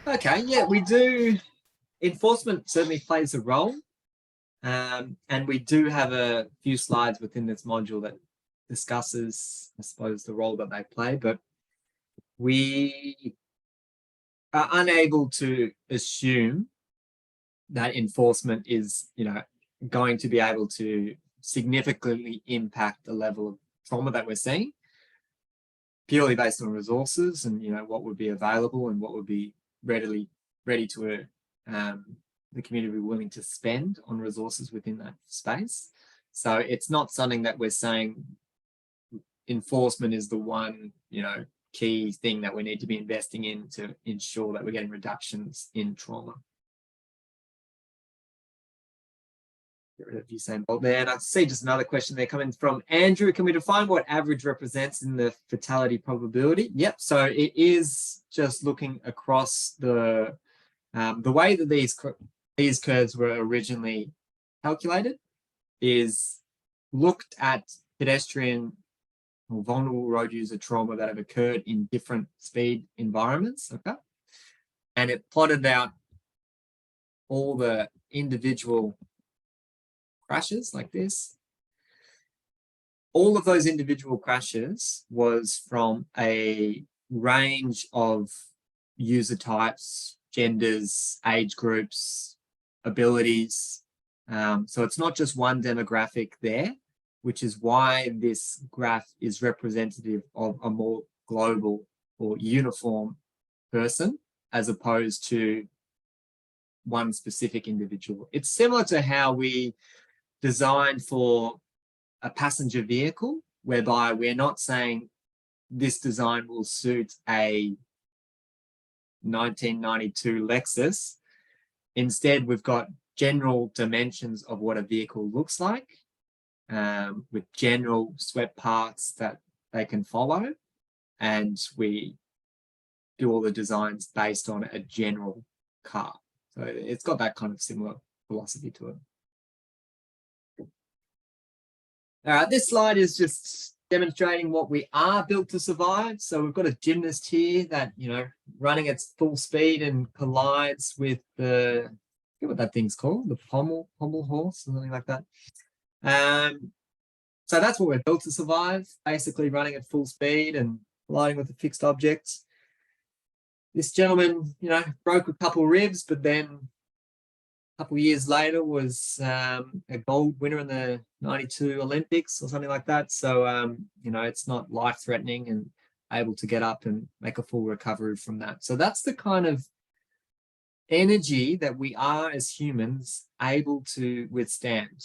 Okay, yeah, we do. Enforcement certainly plays a role. And we do have a few slides within this module that discusses, I suppose, the role that they play, but we are unable to assume that enforcement is, you know, going to be able to significantly impact the level of trauma that we're seeing, purely based on resources and, you know, what would be available and what would be ready to the community be willing to spend on resources within that space. So it's not something that we're saying enforcement is the one, you know, key thing that we need to be investing in to ensure that we're getting reductions in trauma. Get rid of Usain Bolt there. And I see just another question there coming from Andrew. Can we define what average represents in the fatality probability? Yep. So it is just looking across the way that these curves were originally calculated is looked at pedestrian or vulnerable road user trauma that have occurred in different speed environments, okay? And it plotted out all the individual crashes like this. All of those individual crashes was from a range of user types, genders, age groups, abilities. So it's not just one demographic there, which is why this graph is representative of a more global or uniform person as opposed to one specific individual. It's similar to how we designed for a passenger vehicle, whereby we're not saying this design will suit a 1992 Lexus. Instead, we've got general dimensions of what a vehicle looks like, with general swept parts that they can follow, and we do all the designs based on a general car. So it's got that kind of similar philosophy to it. This slide is just demonstrating what we are built to survive. So we've got a gymnast here that, you know, running at full speed and collides with the, I forget what that thing's called, the pommel horse or something like that. So that's what we're built to survive, basically running at full speed and colliding with a fixed object. This gentleman, you know, broke a couple ribs, but then a couple of years later was a gold winner in the 92 Olympics or something like that. So, you know, it's not life-threatening and able to get up and make a full recovery from that. So that's the kind of energy that we are as humans able to withstand.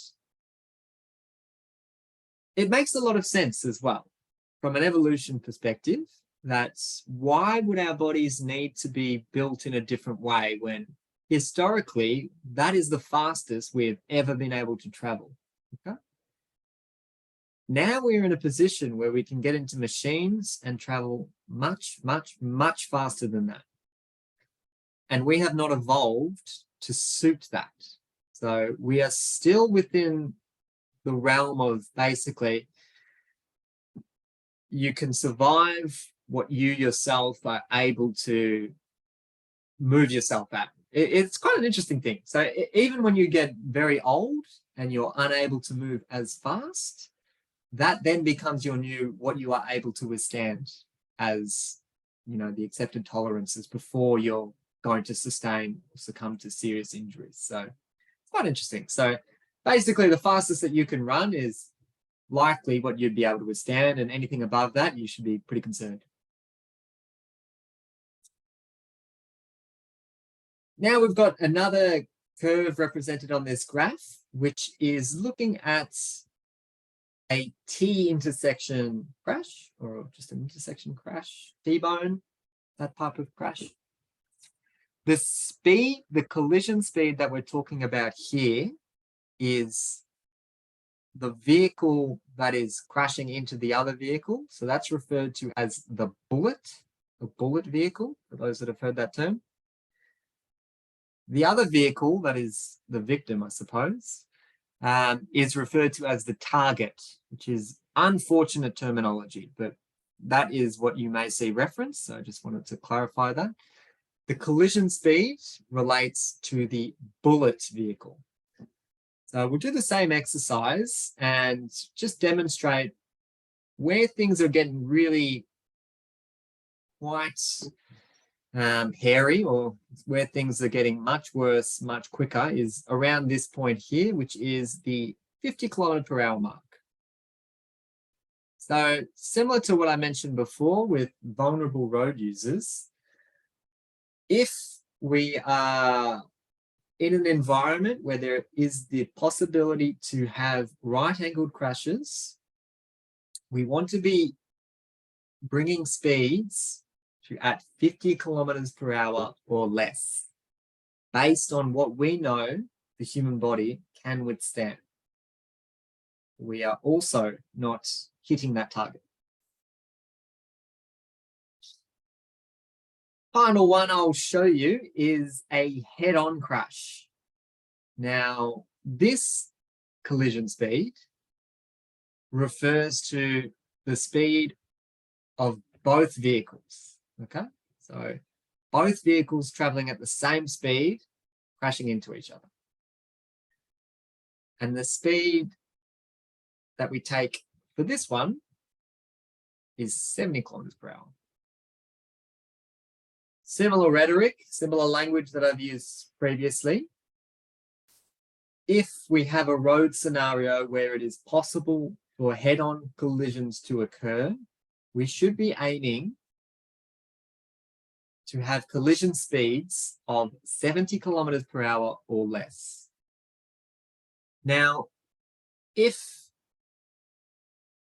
It makes a lot of sense as well from an evolution perspective. That's why would our bodies need to be built in a different way when historically that is the fastest we've ever been able to travel. Okay. Now we're in a position where we can get into machines and travel much, much, much faster than that. And we have not evolved to suit that. So we are still within the realm of basically you can survive what you yourself are able to move yourself at. It's quite an interesting thing. So even when you get very old and you're unable to move as fast, that then becomes your new, what you are able to withstand as, you know, the accepted tolerances before you're going to succumb to serious injuries. So it's quite interesting. So basically the fastest that you can run is likely what you'd be able to withstand, and anything above that, you should be pretty concerned. Now we've got another curve represented on this graph, which is looking at a T intersection crash, or just an intersection crash, T-bone, that type of crash. The speed, the collision speed that we're talking about here is the vehicle that is crashing into the other vehicle. So that's referred to as the bullet vehicle, for those that have heard that term. The other vehicle, that is the victim, I suppose, is referred to as the target, which is unfortunate terminology, but that is what you may see referenced. So I just wanted to clarify that. The collision speed relates to the bullet vehicle. So we'll do the same exercise and just demonstrate where things are getting really quite hairy, or where things are getting much worse, much quicker, is around this point here, which is the 50 km/h mark. So similar to what I mentioned before with vulnerable road users, if we are in an environment where there is the possibility to have right-angled crashes, we want to be bringing speeds to at 50 km/h or less, based on what we know the human body can withstand. We are also not hitting that target. Final one I'll show you is a head-on crash. Now, this collision speed refers to the speed of both vehicles, okay? So both vehicles traveling at the same speed, crashing into each other. And the speed that we take for this one is 70 km/h. Similar rhetoric, similar language that I've used previously. If we have a road scenario where it is possible for head-on collisions to occur, we should be aiming to have collision speeds of 70 km/h or less. Now, if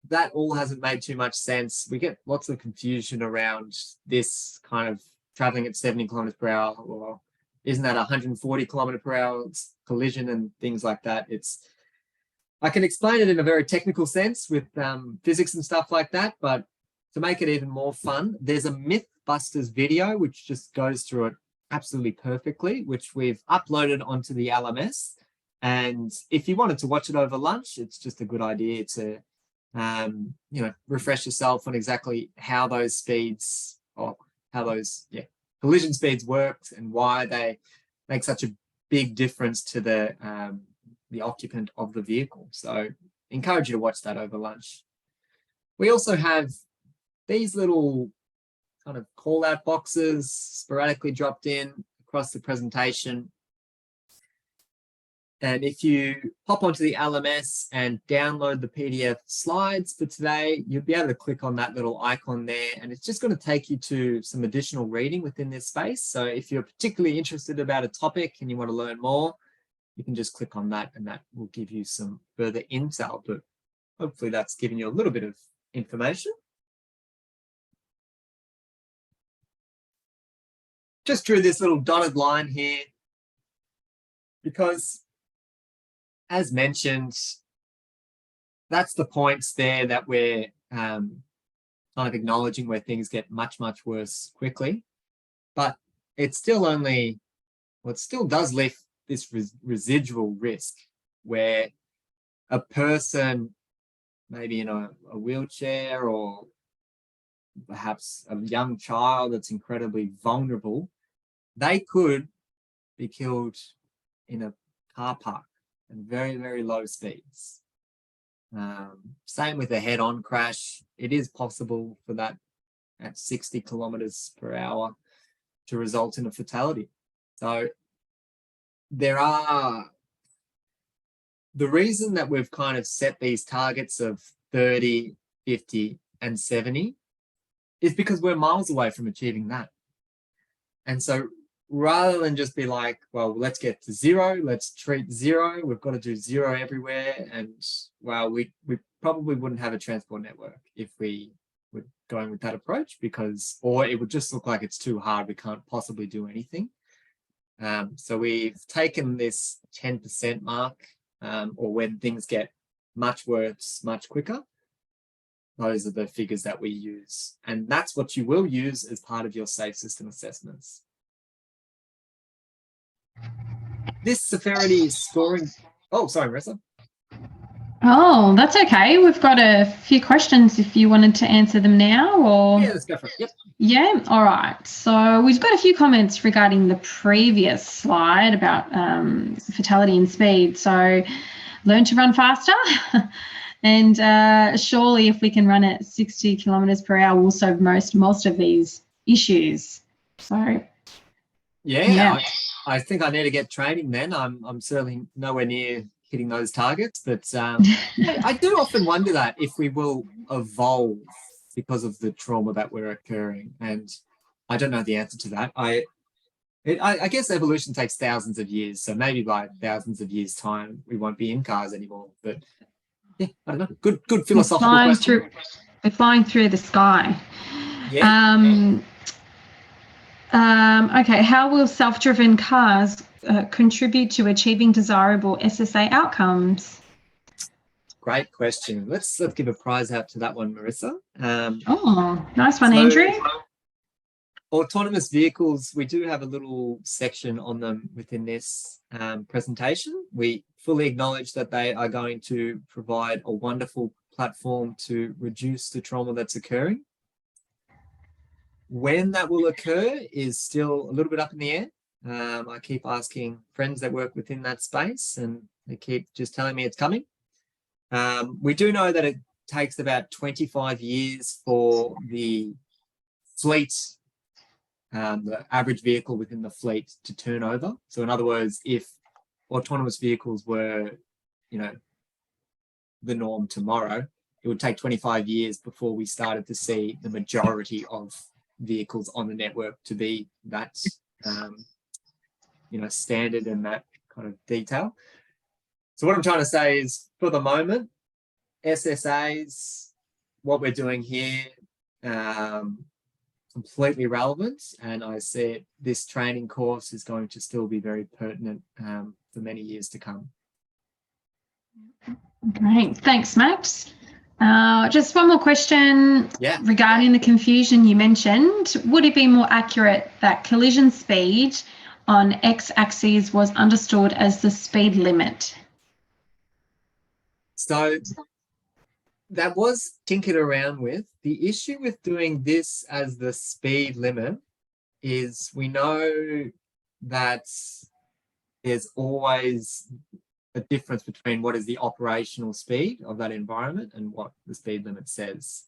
that all hasn't made too much sense, we get lots of confusion around this kind of traveling at 70 km/h, or isn't that 140 km/h collision and things like that. I can explain it in a very technical sense with physics and stuff like that, but to make it even more fun, there's a Mythbusters video which just goes through it absolutely perfectly, which we've uploaded onto the LMS. And if you wanted to watch it over lunch, it's just a good idea to refresh yourself on exactly how those speeds, or how those collision speeds worked and why they make such a big difference to the occupant of the vehicle. So encourage you to watch that over lunch. We also have these little kind of call out boxes sporadically dropped in across the presentation. And if you pop onto the LMS and download the PDF slides for today, you'll be able to click on that little icon there, and it's just going to take you to some additional reading within this space. So if you're particularly interested about a topic and you want to learn more, you can just click on that, and that will give you some further intel. But hopefully that's given you a little bit of information. Just drew this little dotted line here because, as mentioned, that's the points there that we're kind of acknowledging where things get much, much worse quickly. But it's still only, well, it still does leave this residual risk where a person, maybe in a wheelchair, or perhaps a young child that's incredibly vulnerable, they could be killed in a car park at very, very low speeds. Same with a head-on crash. It is possible for that at 60 km/h to result in a fatality. So there are, the reason that we've kind of set these targets of 30, 50, and 70 is because we're miles away from achieving that. And so rather than just be like, well, let's get to zero, let's treat zero, we've got to do zero everywhere. And well, we probably wouldn't have a transport network if we were going with that approach, because, or it would just look like it's too hard, we can't possibly do anything. So we've taken this 10% mark, or when things get much worse, much quicker. Those are the figures that we use. And that's what you will use as part of your safe system assessments. This severity scoring. Oh, sorry, Marissa. Oh, that's okay. We've got a few questions if you wanted to answer them now, or Yeah, let's go for it. Yep. Yeah, all right. So we've got a few comments regarding the previous slide about fatality and speed. So learn to run faster. And surely if we can run at 60 kilometres per hour, we'll solve most of these issues. So yeah. I think I need to get training then. I'm certainly nowhere near hitting those targets, but I do often wonder that if we will evolve because of the trauma that we're occurring, and I don't know the answer to that. I guess evolution takes thousands of years, so maybe by thousands of years' time we won't be in cars anymore. But yeah, I don't know. Good philosophical question. We're flying through the sky. Yeah. Okay, how will self-driven cars contribute to achieving desirable SSA outcomes? Great question. Let's give a prize out to that one, Marissa. Oh, nice one, Andrew. Autonomous vehicles, we do have a little section on them within this presentation. We fully acknowledge that they are going to provide a wonderful platform to reduce the trauma that's occurring. When that will occur is still a little bit up in the air. I keep asking friends that work within that space, and they keep just telling me it's coming. We do know that it takes about 25 years for the fleet, the average vehicle within the fleet, to turn over. So in other words, if autonomous vehicles were, the norm tomorrow, it would take 25 years before we started to see the majority of vehicles on the network to be that, standard and that kind of detail. So what I'm trying to say is, for the moment, SSAs, what we're doing here, completely relevant, and I said this training course is going to still be very pertinent for many years to come. Great, thanks, Max. Just one more question regarding the confusion you mentioned. Would it be more accurate that collision speed on x-axis was understood as the speed limit? So that was tinkered around with. The issue with doing this as the speed limit is we know that there's always a difference between what is the operational speed of that environment and what the speed limit says.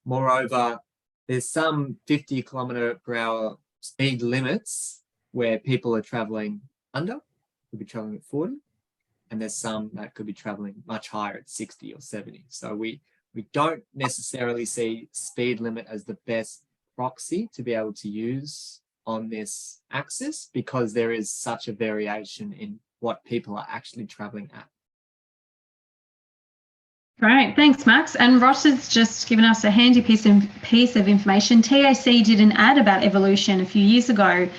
Moreover, there's some 50 kilometre per hour speed limits where people are traveling under, could be traveling at 40, and there's some that could be traveling much higher at 60 or 70. So we don't necessarily see speed limit as the best proxy to be able to use on this axis, because there is such a variation in what people are actually traveling at. Great, thanks, Max. And Ross has just given us a handy piece of information. TAC did an ad about evolution a few years ago.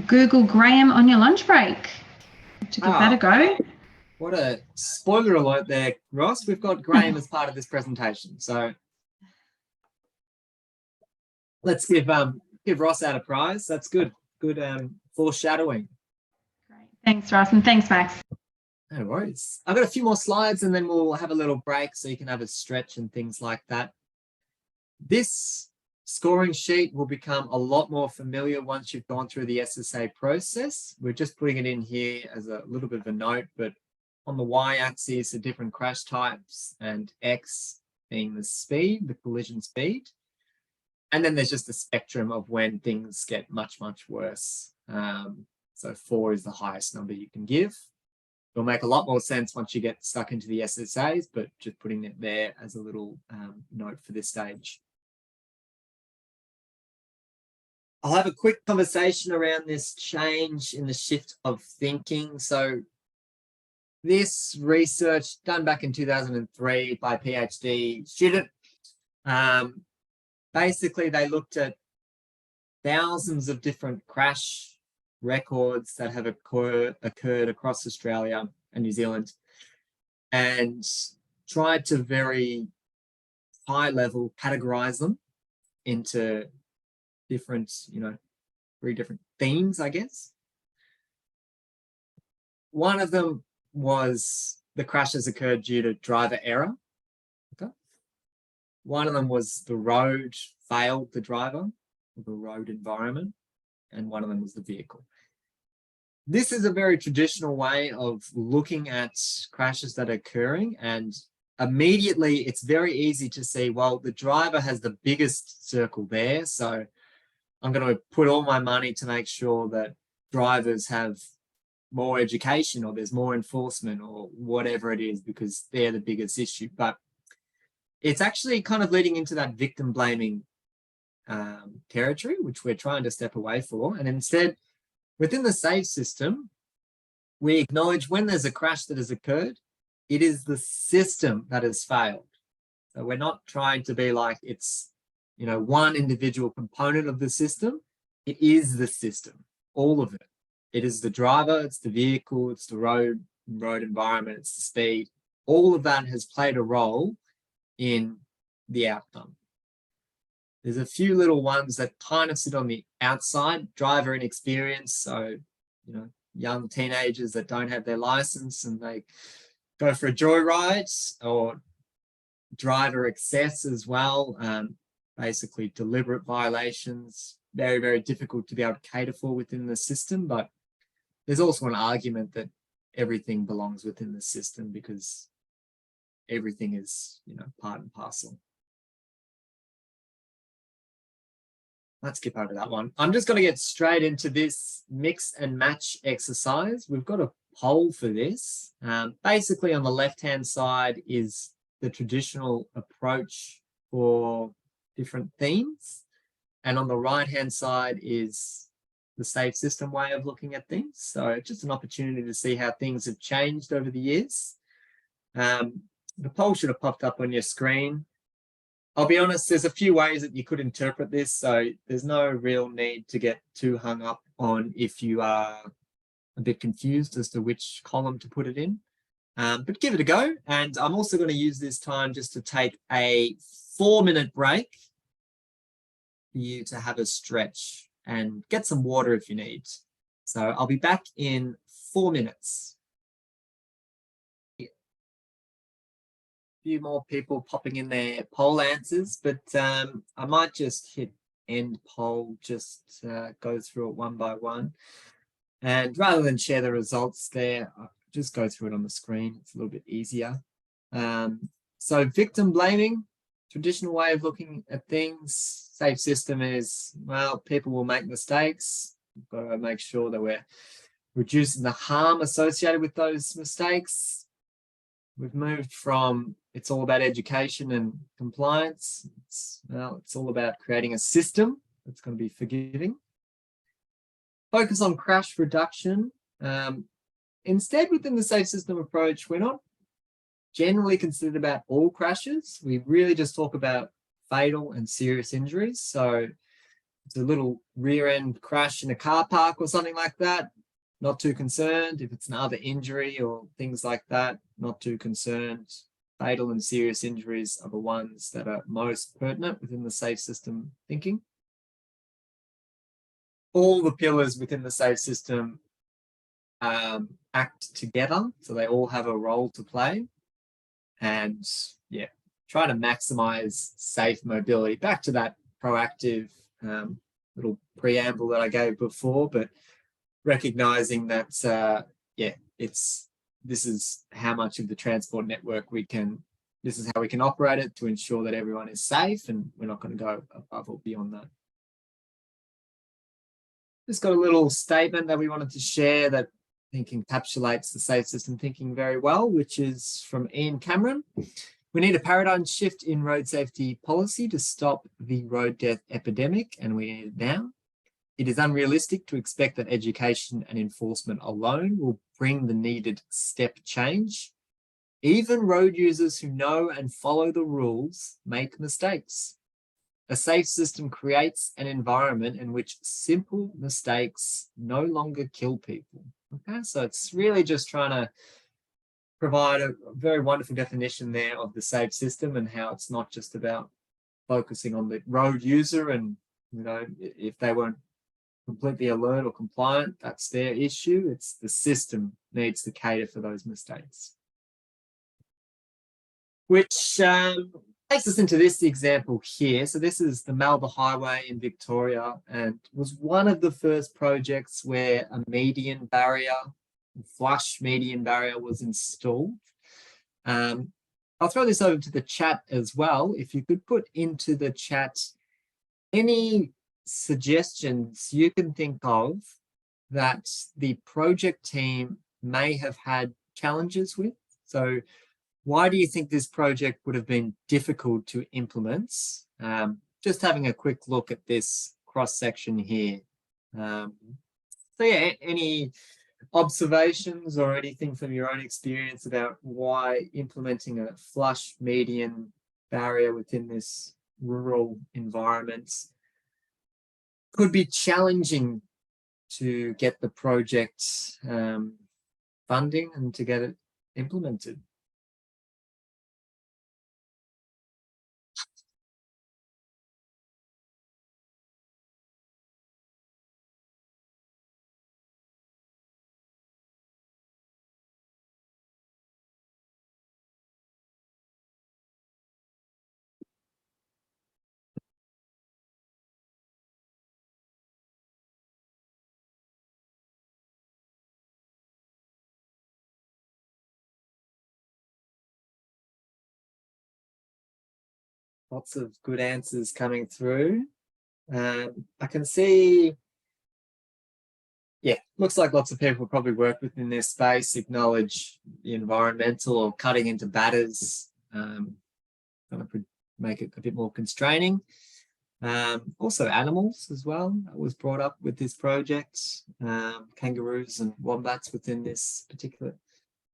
Google Graham on your lunch break to give that a go. What a spoiler alert there, Ross. We've got Graham as part of this presentation. So let's give Ross out a prize. That's good. Good foreshadowing. Great. Thanks, Ross, and thanks, Max. No worries. I've got a few more slides and then we'll have a little break so you can have a stretch and things like that. This scoring sheet will become a lot more familiar once you've gone through the SSA process. We're just putting it in here as a little bit of a note, but on the y-axis are different crash types, and x being the speed, the collision speed. And then there's just a spectrum of when things get much, much worse. So 4 is the highest number you can give. It'll make a lot more sense once you get stuck into the SSAs, but just putting it there as a little note for this stage. I'll have a quick conversation around this change in the shift of thinking. So this research done back in 2003 by a PhD student, basically they looked at thousands of different crash records that have occurred across Australia and New Zealand, and tried to very high level categorize them into different, very different themes, I guess. One of them was the crashes occurred due to driver error. Okay. One of them was the road failed the driver, the road environment, and one of them was the vehicle. This is a very traditional way of looking at crashes that are occurring, and immediately it's very easy to see, well, the driver has the biggest circle there, so I'm going to put all my money to make sure that drivers have more education or there's more enforcement or whatever it is, because they're the biggest issue. But it's actually kind of leading into that victim blaming territory, which we're trying to step away for. And instead, within the SAFE system, we acknowledge when there's a crash that has occurred, it is the system that has failed. So we're not trying to be like it's, one individual component of the system. It is the system, all of it. It is the driver, it's the vehicle, it's the road environment, it's the speed. All of that has played a role in the outcome. There's a few little ones that kind of sit on the outside, driver inexperience. So, young teenagers that don't have their license and they go for a joyride, or driver excess as well. Basically deliberate violations, very, very difficult to be able to cater for within the system. But there's also an argument that everything belongs within the system because everything is, part and parcel. Let's skip over that one. I'm just going to get straight into this mix and match exercise. We've got a poll for this. Basically, on the left-hand side is the traditional approach for different themes. And on the right-hand side is the SAFE system way of looking at things. So just an opportunity to see how things have changed over the years. The poll should have popped up on your screen. I'll be honest, there's a few ways that you could interpret this, so there's no real need to get too hung up on if you are a bit confused as to which column to put it in. But give it a go. And I'm also going to use this time just to take a 4-minute break for you to have a stretch and get some water if you need. So I'll be back in 4 minutes. A few more people popping in their poll answers, but I might just hit end poll, just go through it one by one. And rather than share the results there, I'll just go through it on the screen. It's a little bit easier. So victim blaming, traditional way of looking at things. SAFE system is, well, people will make mistakes. We've got to make sure that we're reducing the harm associated with those mistakes. We've moved from it's all about education and compliance. It's all about creating a system that's going to be forgiving. Focus on crash reduction. Instead, within the SAFE system approach, we're not generally considered about all crashes. We really just talk about fatal and serious injuries. So it's a little rear end crash in a car park or something like that, not too concerned. If it's another injury or things like that, not too concerned. Fatal and serious injuries are the ones that are most pertinent within the SAFE system thinking. All the pillars within the SAFE system act together, so they all have a role to play. And yeah, try to maximize safe mobility. Back to that proactive little preamble that I gave before, but recognizing that this is how much of the transport network this is how we can operate it to ensure that everyone is safe, and we're not going to go above or beyond that. Just got a little statement that we wanted to share that I think encapsulates the SAFE system thinking very well, which is from Ian Cameron. We need a paradigm shift in road safety policy to stop the road death epidemic, and we need it now. It is unrealistic to expect that education and enforcement alone will bring the needed step change. Even road users who know and follow the rules make mistakes. A safe system creates an environment in which simple mistakes no longer kill people. Okay, so it's really just trying to provide a very wonderful definition there of the safe system and how it's not just about focusing on the road user and, you know, if they weren't completely alert or compliant, that's their issue. It's the system needs to cater for those mistakes. Which takes us into this example here. So this is the Melba Highway in Victoria, and was one of the first projects where a median barrier, flush median barrier, was installed. I'll throw this over to the chat as well. If you could put into the chat any suggestions you can think of that the project team may have had challenges with. So why do you think this project would have been difficult to implement? Just having a quick look at this cross section here. So yeah, any observations or anything from your own experience about why implementing a flush median barrier within this rural environment could be challenging to get the project funding and to get it implemented? Lots of good answers coming through. I can see, yeah, looks like lots of people probably work within this space, acknowledge the environmental or cutting into batters, kind of make it a bit more constraining. Also animals as well, that was brought up with this project, kangaroos and wombats within this particular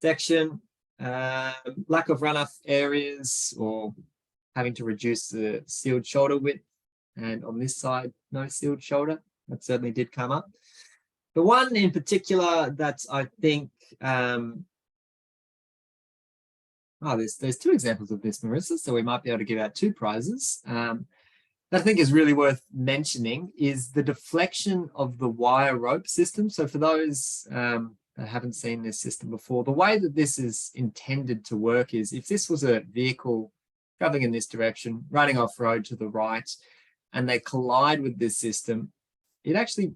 section. Lack of runoff areas or having to reduce the sealed shoulder width, and on this side, no sealed shoulder. That certainly did come up. The one in particular that I think, there's two examples of this, Marissa, so we might be able to give out 2 prizes. That I think is really worth mentioning is the deflection of the wire rope system. So for those that haven't seen this system before, the way that this is intended to work is if this was a vehicle traveling in this direction, running off road to the right, and they collide with this system, it actually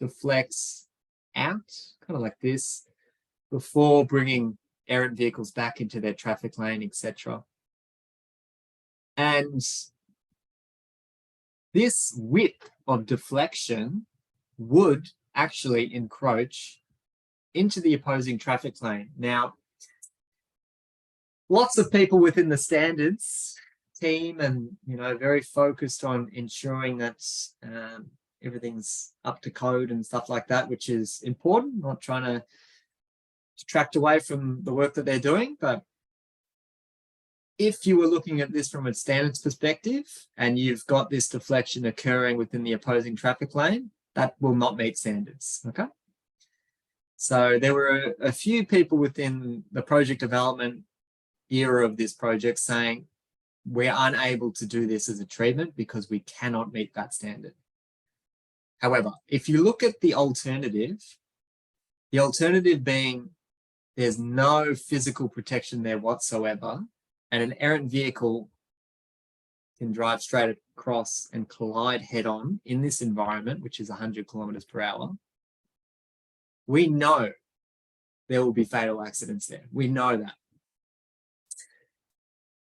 deflects out, kind of like this, before bringing errant vehicles back into their traffic lane, etc. And this width of deflection would actually encroach into the opposing traffic lane. Now, lots of people within the standards team and, you know, very focused on ensuring that everything's up to code and stuff like that, which is important, not trying to detract away from the work that they're doing. But if you were looking at this from a standards perspective and you've got this deflection occurring within the opposing traffic lane, that will not meet standards, okay? So there were a few people within the project development era of this project saying, we're unable to do this as a treatment because we cannot meet that standard. However, if you look at the alternative being there's no physical protection there whatsoever, and an errant vehicle can drive straight across and collide head-on in this environment, which is 100 kilometers per hour, we know there will be fatal accidents there. We know that.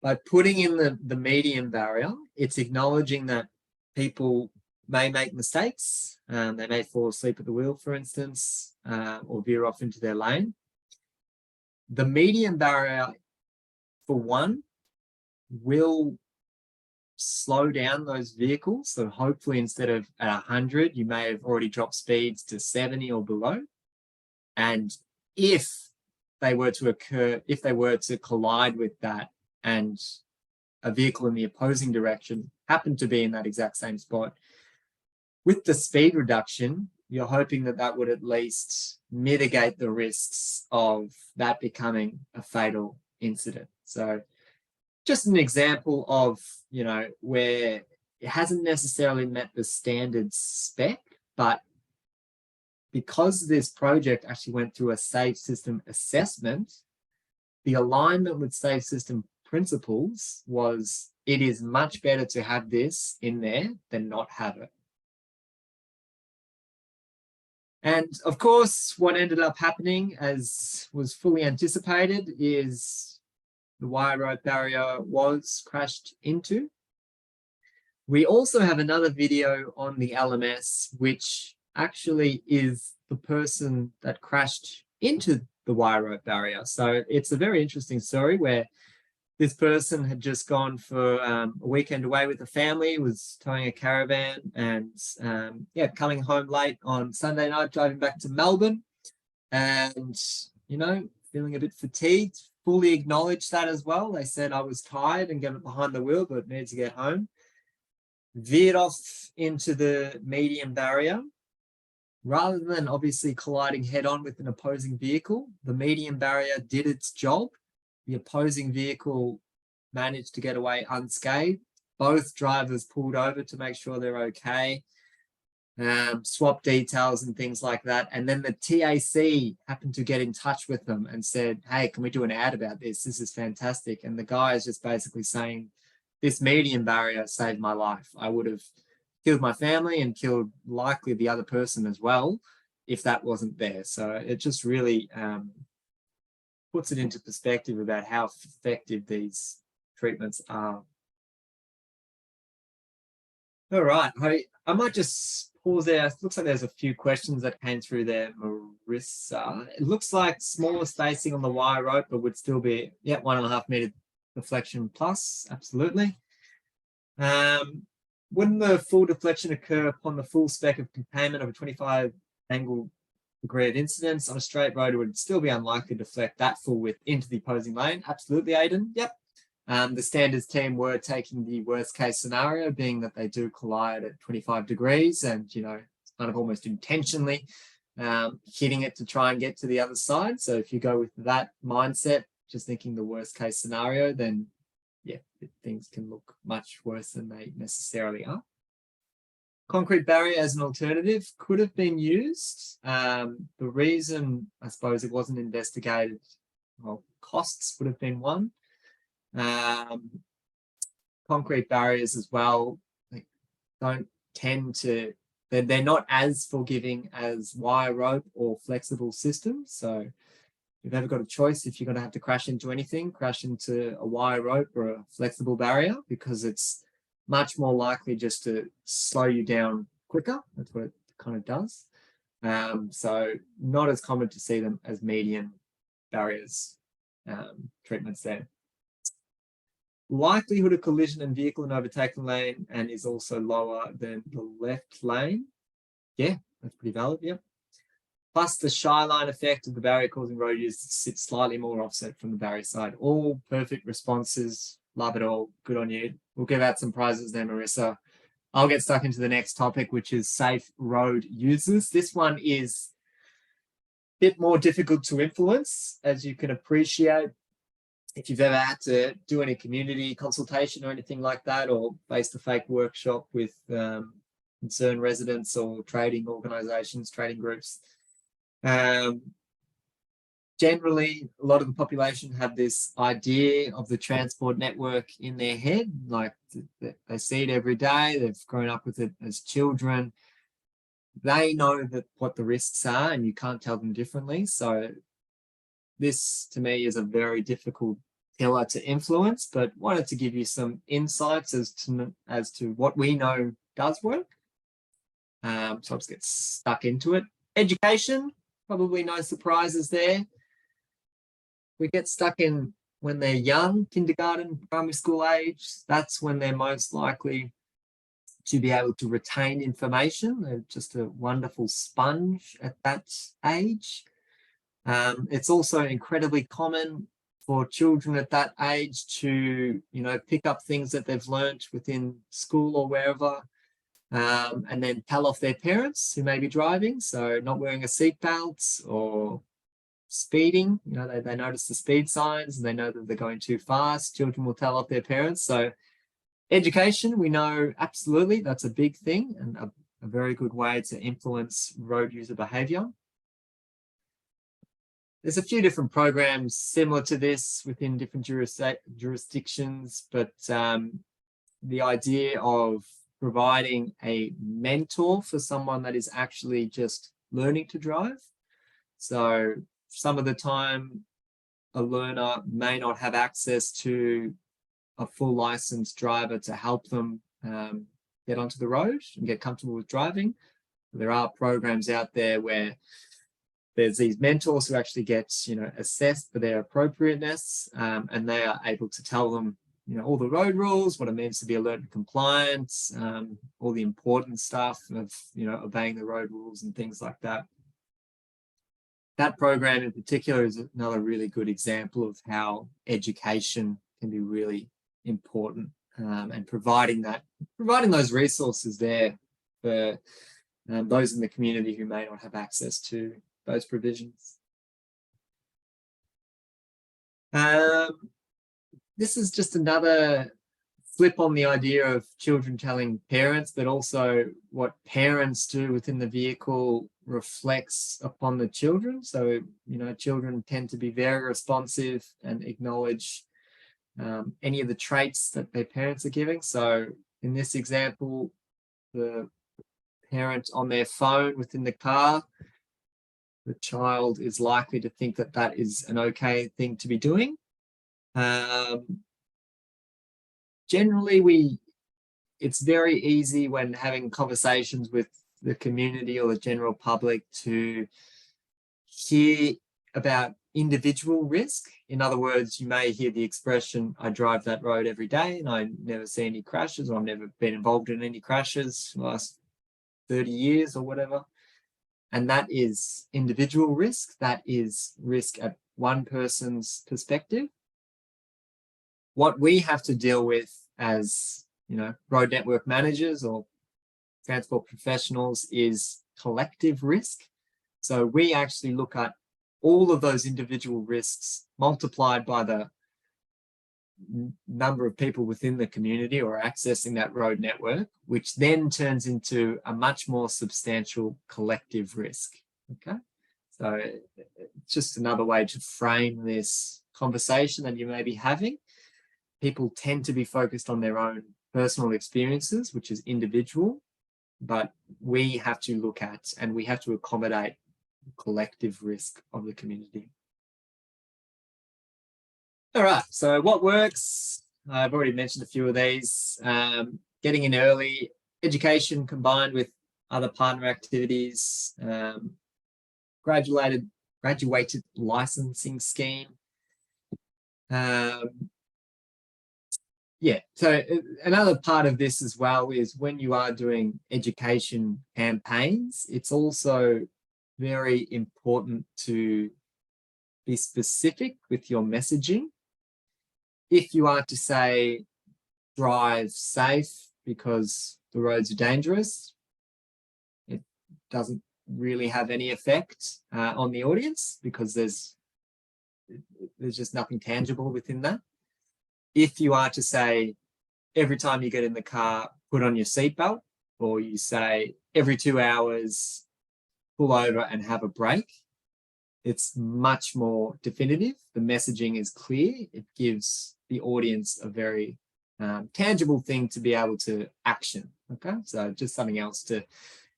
By putting in the median barrier, it's acknowledging that people may make mistakes. They may fall asleep at the wheel, for instance, or veer off into their lane. The median barrier, for one, will slow down those vehicles. So hopefully instead of at 100, you may have already dropped speeds to 70 or below. And if they were to collide with that and a vehicle in the opposing direction happened to be in that exact same spot, with the speed reduction, you're hoping that that would at least mitigate the risks of that becoming a fatal incident. So just an example of, you know, where it hasn't necessarily met the standard spec, but because this project actually went through a safe system assessment, the alignment with safe system principles was it is much better to have this in there than not have it. And of course, what ended up happening, as was fully anticipated, is the wire rope barrier was crashed into. We also have another video on the LMS, which actually is the person that crashed into the wire rope barrier. So it's a very interesting story where this person had just gone for a weekend away with the family, was towing a caravan, and yeah, coming home late on Sunday night, driving back to Melbourne, and, you know, feeling a bit fatigued. Fully acknowledged that as well. They said I was tired and got behind the wheel, but needed to get home. Veered off into the medium barrier. Rather than obviously colliding head on with an opposing vehicle, the medium barrier did its job. The opposing vehicle managed to get away unscathed. Both drivers pulled over to make sure they're okay, swap details and things like that. And then the TAC happened to get in touch with them and said, hey, can we do an ad about this? This is fantastic. And the guy is just basically saying, this medium barrier saved my life. I would have killed my family and killed likely the other person as well if that wasn't there. So it just really puts it into perspective about how effective these treatments are. All right, I might just pause there. It looks like there's a few questions that came through there, Marissa. It looks like smaller spacing on the wire rope, but would still be, yeah, 1.5 meter deflection plus, absolutely. Wouldn't the full deflection occur upon the full spec of containment of a 25 angle degree of incidence on a straight road? It would still be unlikely to deflect that full width into the opposing lane. Absolutely, Aidan. Yep. The standards team were taking the worst case scenario, being that they do collide at 25 degrees and, you know, it's kind of almost intentionally hitting it to try and get to the other side. So if you go with that mindset, just thinking the worst case scenario, then yeah, things can look much worse than they necessarily are. Concrete barrier as an alternative could have been used. The reason, I suppose, it wasn't investigated, well, costs would have been one. Concrete barriers as well, like, don't tend to, they're not as forgiving as wire rope or flexible systems. So if you've ever got a choice, if you're going to have to crash into anything, crash into a wire rope or a flexible barrier, because it's much more likely just to slow you down quicker. That's what it kind of does. So not as common to see them as medium barriers treatments there. Likelihood of collision in vehicle and overtaking lane and is also lower than the left lane. Yeah, that's pretty valid, yeah. Plus the shy line effect of the barrier causing road use to sit slightly more offset from the barrier side. All perfect responses. Love it all. Good on you. We'll give out some prizes there, Marissa. I'll get stuck into the next topic, which is safe road users. This one is a bit more difficult to influence, as you can appreciate. If you've ever had to do any community consultation or anything like that, or face-to-face workshop with concerned residents or trading organisations, trading groups, generally, a lot of the population have this idea of the transport network in their head, like they see it every day, they've grown up with it as children. They know that what the risks are and you can't tell them differently. So this, to me, is a very difficult pillar to influence, but wanted to give you some insights as to what we know does work. So I'll just get stuck into it. Education, probably no surprises there. We get stuck in when they're young, kindergarten, primary school age, that's when they're most likely to be able to retain information. They're just a wonderful sponge at that age. It's also incredibly common for children at that age to, pick up things that they've learned within school or wherever, and then tell off their parents who may be driving. So not wearing a seatbelt or speeding, they notice the speed signs and they know that they're going too fast. Children will tell off their parents. So education, we know absolutely that's a big thing and a very good way to influence road user behavior. There's a few different programs similar to this within different jurisdictions, but the idea of providing a mentor for someone that is actually just learning to drive. So some of the time, a learner may not have access to a full licensed driver to help them get onto the road and get comfortable with driving. There are programs out there where there's these mentors who actually get, assessed for their appropriateness, and they are able to tell them, all the road rules, what it means to be alert and compliant, all the important stuff of, obeying the road rules and things like that. That program in particular is another really good example of how education can be really important, and providing those resources there for those in the community who may not have access to those provisions. This is just another flip on the idea of children telling parents, but also what parents do within the vehicle reflects upon the children. So, children tend to be very responsive and acknowledge any of the traits that their parents are giving. So in this example, the parent on their phone within the car, the child is likely to think that that is an okay thing to be doing. Generally, it's very easy when having conversations with the community or the general public to hear about individual risk. In other words, you may hear the expression, I drive that road every day and I never see any crashes, or I've never been involved in any crashes in the last 30 years or whatever. And that is individual risk. That is risk at one person's perspective. What we have to deal with as, road network managers or transport professionals is collective risk. So we actually look at all of those individual risks multiplied by the number of people within the community or accessing that road network, which then turns into a much more substantial collective risk. Okay, so it's just another way to frame this conversation that you may be having. People tend to be focused on their own personal experiences, which is individual, but we have to look at and we have to accommodate collective risk of the community. All right, so what works? I've already mentioned a few of these. Getting in early, education combined with other partner activities, graduated licensing scheme. Yeah, so another part of this as well is when you are doing education campaigns, it's also very important to be specific with your messaging. If you are to say, drive safe because the roads are dangerous, it doesn't really have any effect on the audience because there's just nothing tangible within that. If you are to say, every time you get in the car, put on your seatbelt, or you say, every 2 hours, pull over and have a break, it's much more definitive. The messaging is clear. It gives the audience a very tangible thing to be able to action. Okay, so just something else to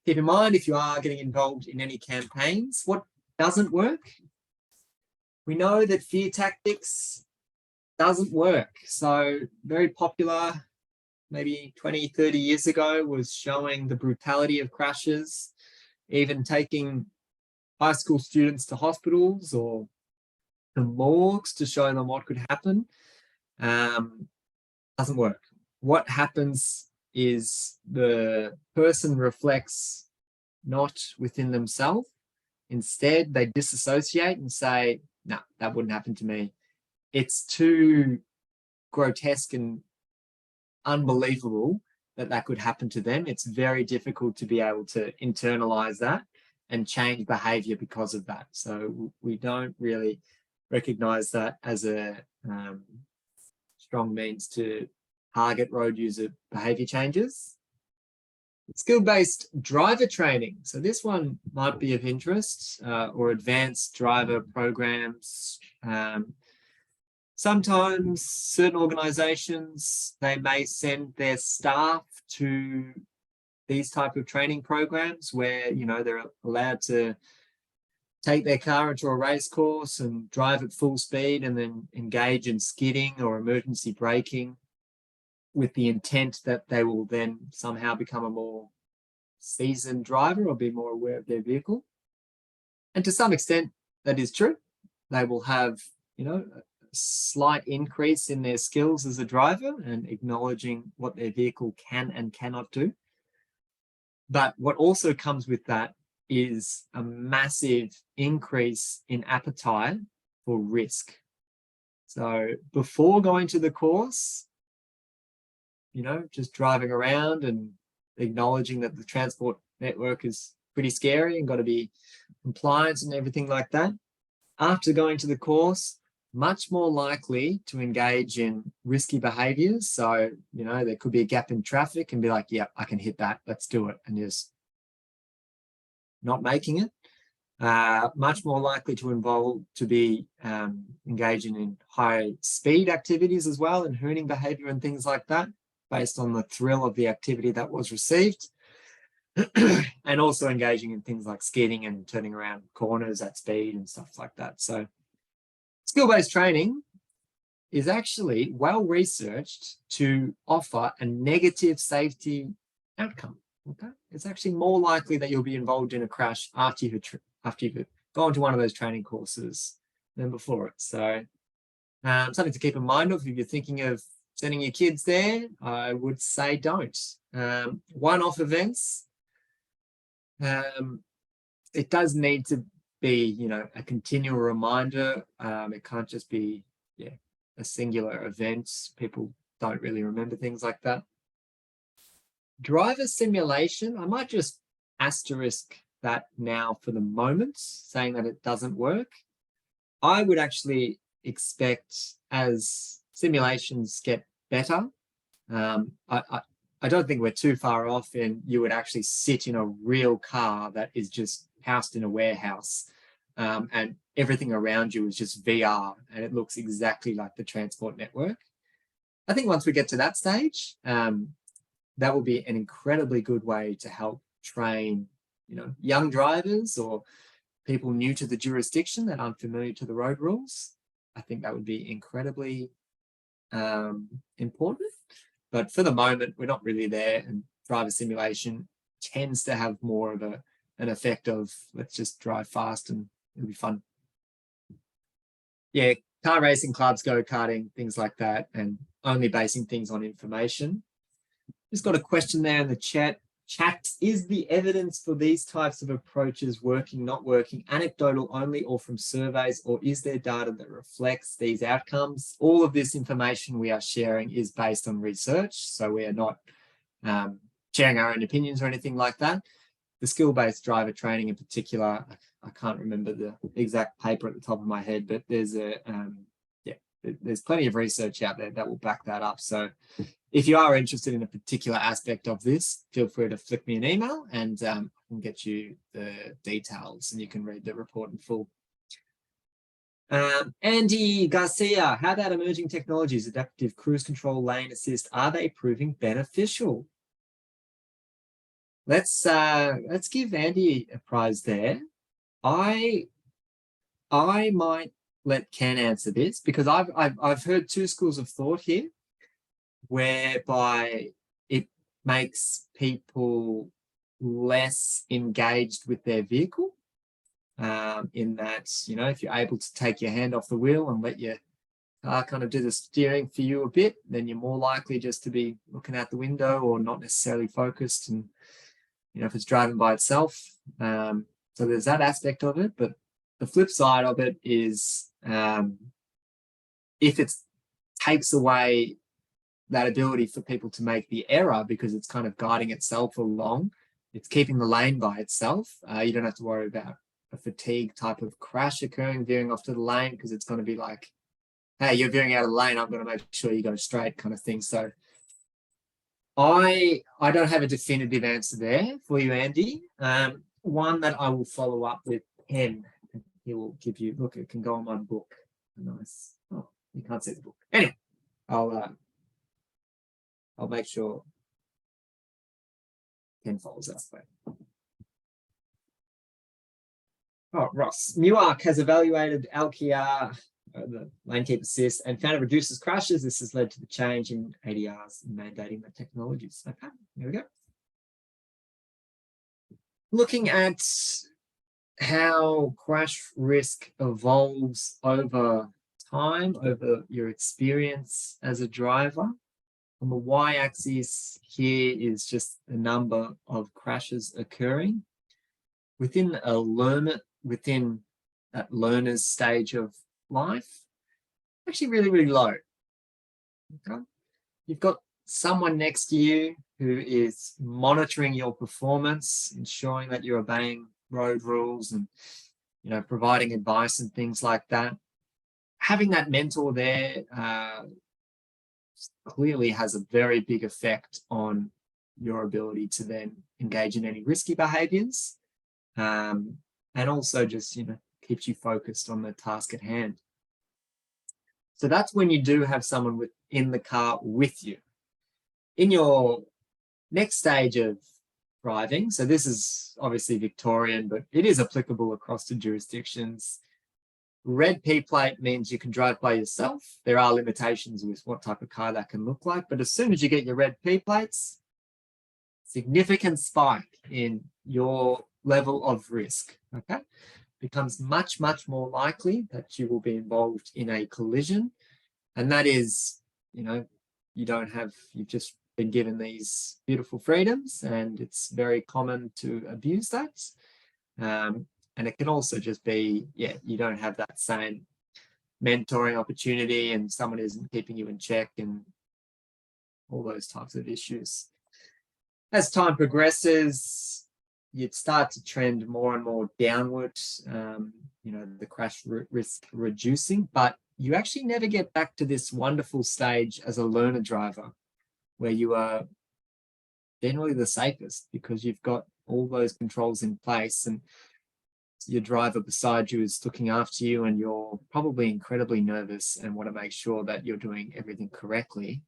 keep in mind if you are getting involved in any campaigns. What doesn't work? We know that fear tactics doesn't work. So very popular, maybe 20, 30 years ago, was showing the brutality of crashes, even taking high school students to hospitals or the morgues to show them what could happen, doesn't work. What happens is the person reflects not within themselves. Instead, they disassociate and say, no, that wouldn't happen to me. It's too grotesque and unbelievable that that could happen to them. It's very difficult to be able to internalize that and change behavior because of that. So we don't really recognize that as a strong means to target road user behavior changes. Skill-based driver training. So this one might be of interest, or advanced driver programs. Sometimes certain organizations, they may send their staff to these type of training programs where, you know, they're allowed to take their car into a race course and drive at full speed and then engage in skidding or emergency braking with the intent that they will then somehow become a more seasoned driver or be more aware of their vehicle. And to some extent, that is true. They will have, you know, a slight increase in their skills as a driver and acknowledging what their vehicle can and cannot do. But what also comes with that is a massive increase in appetite for risk. So before going to the course, you know, just driving around and acknowledging that the transport network is pretty scary and got to be compliant and everything like that. After going to the course, much more likely to engage in risky behaviors. So, you know, there could be a gap in traffic and be like, yeah, I can hit that, let's do it. And just not making it. Much more likely to be engaging in high speed activities as well, and hooning behavior and things like that, based on the thrill of the activity that was received. And also engaging in things like skidding and turning around corners at speed and stuff like that. So skill-based training is actually well researched to offer a negative safety outcome. Okay, it's actually more likely that you'll be involved in a crash after you've gone to one of those training courses than before it. So something to keep in mind of if you're thinking of sending your kids there, I would say don't. One-off events, it does need to be, you know, a continual reminder. It can't just be, a singular event. People don't really remember things like that. Driver simulation, I might just asterisk that now for the moment, saying that it doesn't work. I would actually expect, as simulations get better, I don't think we're too far off, and you would actually sit in a real car that is just housed in a warehouse, and everything around you is just VR and it looks exactly like the transport network. I think once we get to that stage, that will be an incredibly good way to help train, you know, young drivers or people new to the jurisdiction that aren't familiar to the road rules. I think that would be incredibly important. But for the moment, we're not really there, and driver simulation tends to have more of an effect of, let's just drive fast and it'll be fun. Yeah, car racing clubs, go-karting, things like that, and only basing things on information. Just got a question there in the chat. Is the evidence for these types of approaches working, not working, anecdotal only or from surveys, or is there data that reflects these outcomes? All of this information we are sharing is based on research, so we are not sharing our own opinions or anything like that. The skill-based driver training in particular, I can't remember the exact paper at the top of my head, but there's there's plenty of research out there that will back that up. So if you are interested in a particular aspect of this, feel free to flick me an email and I can get you the details and you can read the report in full. Andy Garcia, how about emerging technologies, adaptive cruise control, lane assist, are they proving beneficial? Let's give Andy a prize there. I might let Ken answer this, because I've heard two schools of thought here, whereby it makes people less engaged with their vehicle. in that, you know, if you're able to take your hand off the wheel and let your car kind of do the steering for you a bit, then you're more likely just to be looking out the window or not necessarily focused. And, you know, if it's driving by itself. So there's that aspect of it. But the flip side of it is if it takes away that ability for people to make the error because it's kind of guiding itself along, it's keeping the lane by itself. You don't have to worry about a fatigue type of crash occurring, veering off to the lane, because it's going to be like, hey, you're veering out of the lane, I'm going to make sure you go straight kind of thing. So I don't have a definitive answer there for you, Andy. One that I will follow up with Ken. He will give you, look, it can go on my book. Nice. Oh, you can't see the book. Anyway, I'll make sure Ken follows us. Oh, Ross. Newark has evaluated LKR, the lane keep assist, and found it reduces crashes. This has led to the change in ADRs mandating the technologies. Okay, there we go. Looking at how crash risk evolves over time, over your experience as a driver. On the y-axis here is just the number of crashes occurring. Within that learner's stage of life, actually really, really low. Okay? You've got someone next to you who is monitoring your performance, ensuring that you're obeying road rules and, you know, providing advice and things like that. Having that mentor there clearly has a very big effect on your ability to then engage in any risky behaviors, and also just, you know, keeps you focused on the task at hand. So that's when you do have someone in the car with you. In your next stage of driving, so this is obviously Victorian, but it is applicable across the jurisdictions. Red P plate means you can drive by yourself. There are limitations with what type of car that can look like, but as soon as you get your red P plates, significant spike in your level of risk, okay? Becomes much, much more likely that you will be involved in a collision. And that is, you know, you've just been given these beautiful freedoms, and it's very common to abuse that. And it can also just be, yeah, you don't have that same mentoring opportunity and someone isn't keeping you in check and all those types of issues. As time progresses, you'd start to trend more and more downward, you know, the crash risk reducing, but you actually never get back to this wonderful stage as a learner driver where you are generally the safest because you've got all those controls in place and your driver beside you is looking after you, and you're probably incredibly nervous and want to make sure that you're doing everything correctly.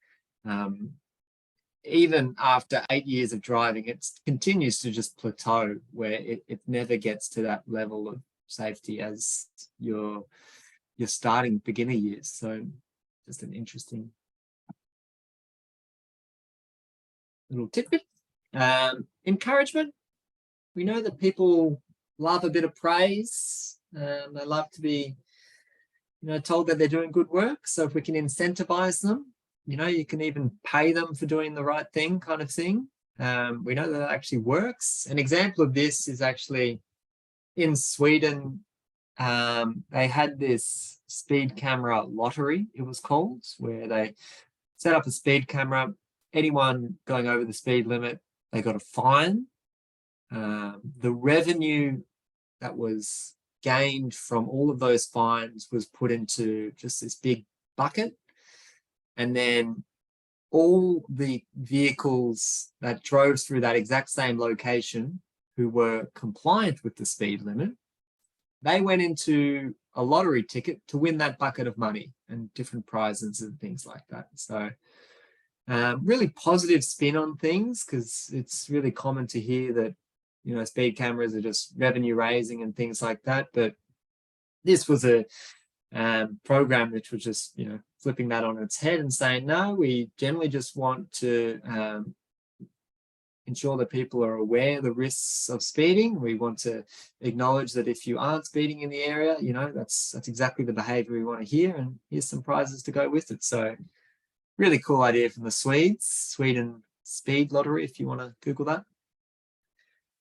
Even after 8 years of driving, it continues to just plateau where it never gets to that level of safety as your starting beginner years. So just an interesting little tidbit. Encouragement. We know that people love a bit of praise. They love to be, you know, told that they're doing good work. So if we can incentivize them, you know, you can even pay them for doing the right thing kind of thing. We know that actually works. An example of this is actually in Sweden. They had this speed camera lottery, it was called, where they set up a speed camera. Anyone going over the speed limit, they got a fine. The revenue that was gained from all of those fines was put into just this big bucket. And then all the vehicles that drove through that exact same location who were compliant with the speed limit, they went into a lottery ticket to win that bucket of money and different prizes and things like that. So really positive spin on things, because it's really common to hear that, you know, speed cameras are just revenue raising and things like that. But this was a program which was just, you know, flipping that on its head and saying, no, we generally just want to ensure that people are aware of the risks of speeding. We want to acknowledge that if you aren't speeding in the area, you know, that's exactly the behavior we want to hear, and here's some prizes to go with it. So really cool idea from the Swedes, Sweden Speed Lottery, if you want to Google that.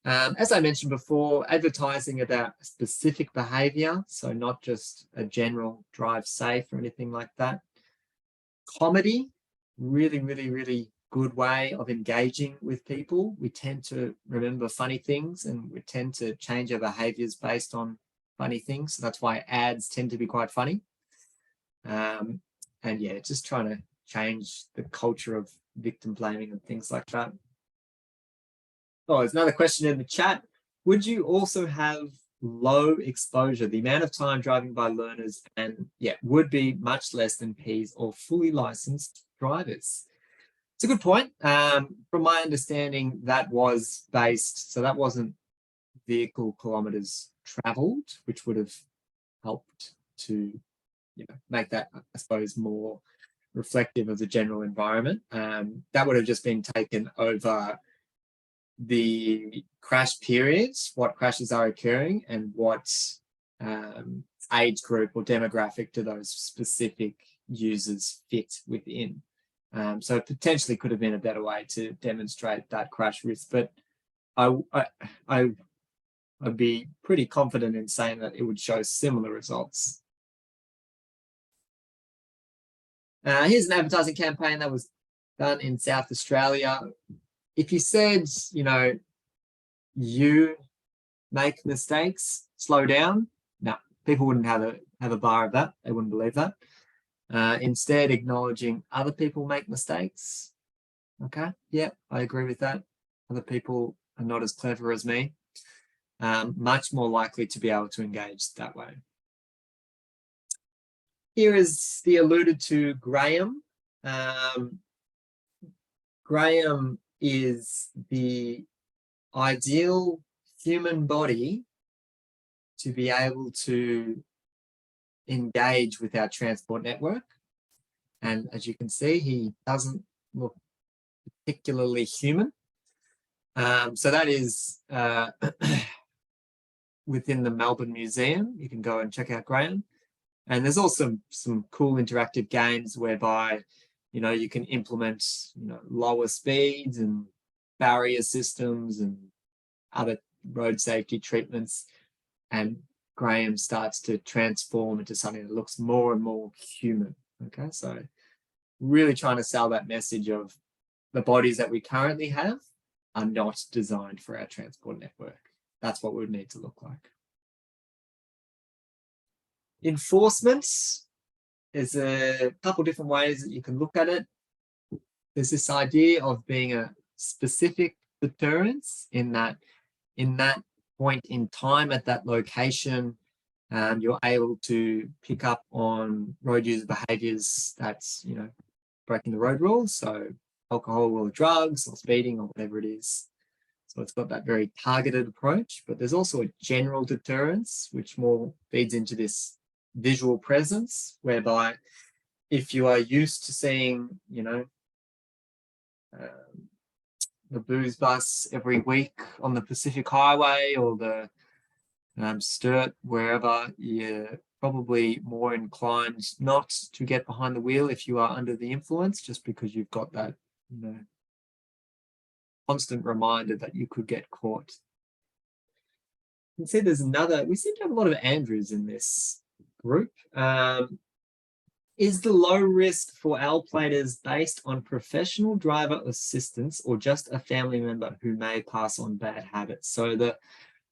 As I mentioned before, advertising about a specific behavior, so not just a general drive safe or anything like that. Comedy, really good way of engaging with people. We tend to remember funny things, and we tend to change our behaviors based on funny things. So that's why ads tend to be quite funny. And yeah, just trying to change the culture of victim blaming and things like that. Oh, there's another question in the chat. Would you also have low exposure? The amount of time driving by learners and would be much less than Ps or fully licensed drivers. It's a good point. From my understanding, that was based, so that wasn't vehicle kilometers traveled, which would have helped to make that, I suppose, more reflective of the general environment. That would have just been taken over the crash periods, what crashes are occurring, and what age group or demographic do those specific users fit within. So it potentially could have been a better way to demonstrate that crash risk, but I'd be pretty confident in saying that it would show similar results. Here's an advertising campaign that was done in South Australia. If you said, you know, you make mistakes, slow down, no, people wouldn't have a bar of that. They wouldn't believe that. Instead, acknowledging other people make mistakes. Okay, yeah, I agree with that. Other people are not as clever as me. Much more likely to be able to engage that way. Here is the alluded to Graham. Graham is the ideal human body to be able to engage with our transport network. And as you can see, he doesn't look particularly human. So that is within the Melbourne Museum. You can go and check out Graham. And there's also some cool interactive games whereby, you know, you can implement, you know, lower speeds and barrier systems and other road safety treatments. And Graham starts to transform into something that looks more and more human. Okay, so really trying to sell that message of the bodies that we currently have are not designed for our transport network. That's what we would need to look like. Enforcement is a couple different ways that you can look at it. There's this idea of being a specific deterrence in that point in time at that location, you're able to pick up on road user behaviors that's, you know, breaking the road rules, so alcohol or drugs or speeding or whatever it is. So it's got that very targeted approach, but there's also a general deterrence, which more feeds into this visual presence, whereby if you are used to seeing, you know, the booze bus every week on the Pacific Highway or the Sturt, wherever, you're probably more inclined not to get behind the wheel if you are under the influence, just because you've got that, you know, constant reminder that you could get caught. You can see there's another, we seem to have a lot of Andrews in this group. Is the low risk for L-platers based on professional driver assistance or just a family member who may pass on bad habits? So the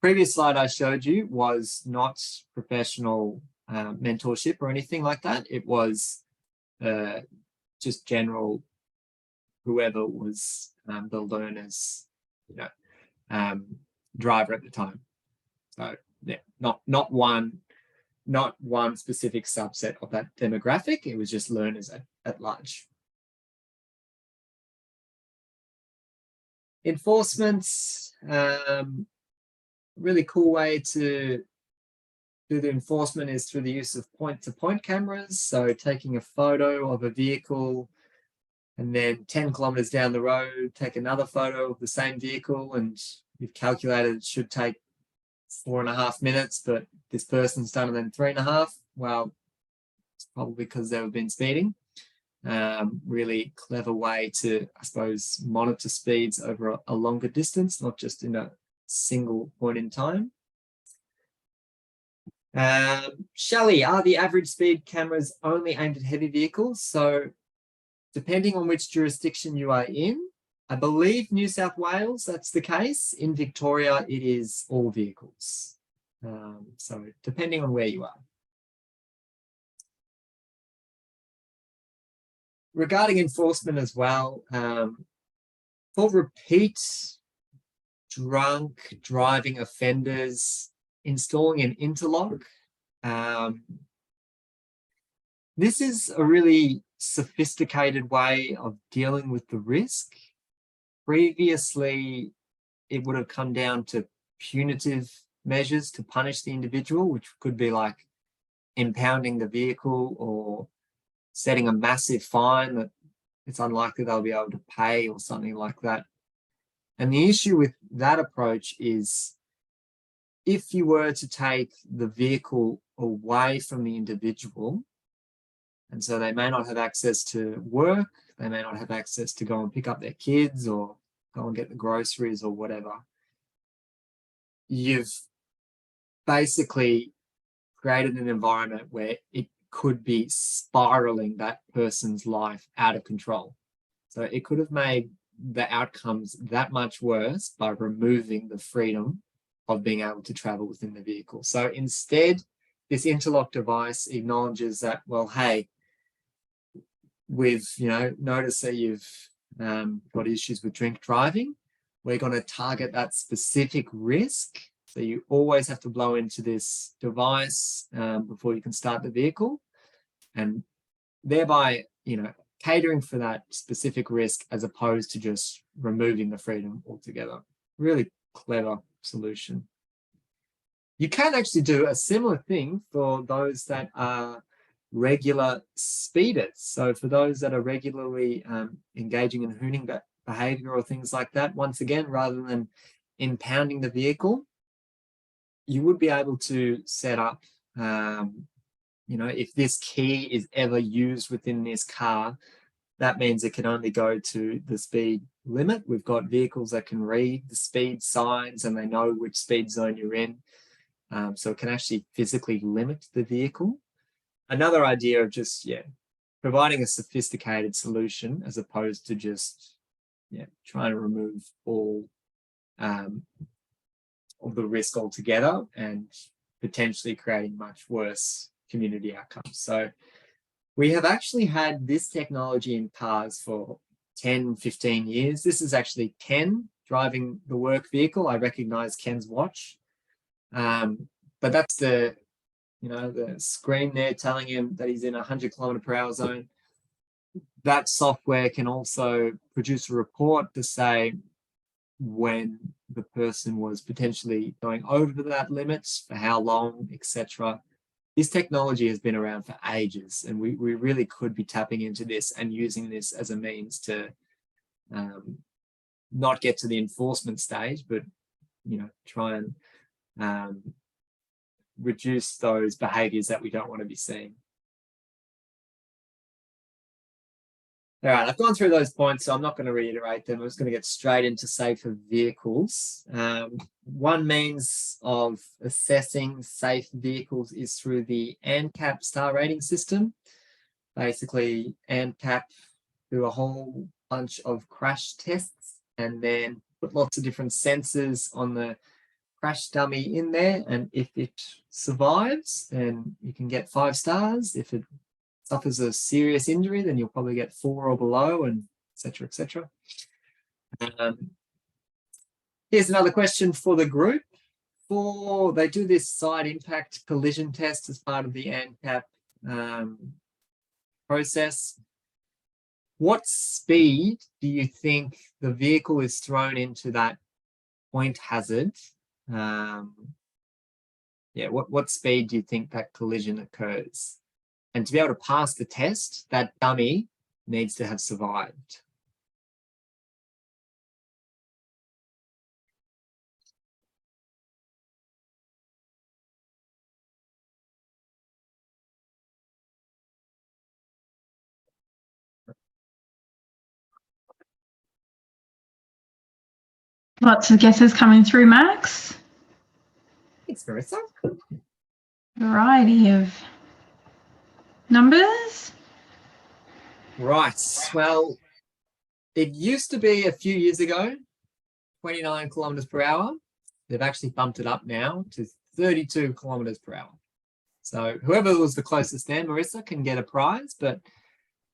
previous slide I showed you was not professional mentorship or anything like that. It was just general, whoever was the learner's, you know, driver at the time. So yeah, not one specific subset of that demographic. It was just learners at large. Enforcement, really cool way to do the enforcement is through the use of point-to-point cameras. So taking a photo of a vehicle and then 10 kilometers down the road, take another photo of the same vehicle, and you've calculated it should take 4.5 minutes, but this person's done it in 3.5. Well, it's probably because they've been speeding. Really clever way to, I suppose, monitor speeds over a longer distance, not just in a single point in time. Shelley, are the average speed cameras only aimed at heavy vehicles? So depending on which jurisdiction you are in, I believe New South Wales, that's the case. In Victoria, it is all vehicles. So depending on where you are. Regarding enforcement as well, for repeat drunk driving offenders, installing an interlock. This is a really sophisticated way of dealing with the risk. Previously, it would have come down to punitive measures to punish the individual, which could be like impounding the vehicle or setting a massive fine that it's unlikely they'll be able to pay or something like that. And the issue with that approach is if you were to take the vehicle away from the individual, and so they may not have access to work, they may not have access to go and pick up their kids or go and get the groceries or whatever, you've basically created an environment where it could be spiraling that person's life out of control. So it could have made the outcomes that much worse by removing the freedom of being able to travel within the vehicle. So instead, this interlock device acknowledges that, well, hey, we've noticed that you've got issues with drink driving. We're going to target that specific risk. So you always have to blow into this device before you can start the vehicle, and thereby, catering for that specific risk as opposed to just removing the freedom altogether. Really clever solution. You can actually do a similar thing for those that are regular speeders. So for those that are regularly engaging in hooning behavior or things like that, once again, rather than impounding the vehicle, you would be able to set up, if this key is ever used within this car, that means it can only go to the speed limit. We've got vehicles that can read the speed signs and they know which speed zone you're in. So it can actually physically limit the vehicle. Another idea of just, providing a sophisticated solution as opposed to just, trying to remove all of the risk altogether and potentially creating much worse community outcomes. So we have actually had this technology in cars for 10, 15 years. This is actually Ken driving the work vehicle. I recognize Ken's watch. But that's the screen there telling him that he's in a 100km/h zone. That software can also produce a report to say when the person was potentially going over that limit, for how long, etc. This technology has been around for ages, and we really could be tapping into this and using this as a means to not get to the enforcement stage, but try and reduce those behaviors that we don't want to be seeing. All right, I've gone through those points, so I'm not going to reiterate them. I'm just going to get straight into safer vehicles. One means of assessing safe vehicles is through the ANCAP star rating system. Basically, ANCAP do a whole bunch of crash tests and then put lots of different sensors on the crash dummy in there, and if it survives, then you can get 5 stars. If it suffers a serious injury, then you'll probably get 4 or below, and etc. etc. Here's another question for the group. They do this side impact collision test as part of the ANCAP process. What speed do you think the vehicle is thrown into that point hazard? What speed do you think that collision occurs? And to be able to pass the test, that dummy needs to have survived. Lots of guesses coming through, Max. Thanks, Marissa. Variety of numbers. Right. Well, it used to be a few years ago, 29 kilometers per hour. They've actually bumped it up now to 32 kilometers per hour. So whoever was the closest there, Marissa, can get a prize, but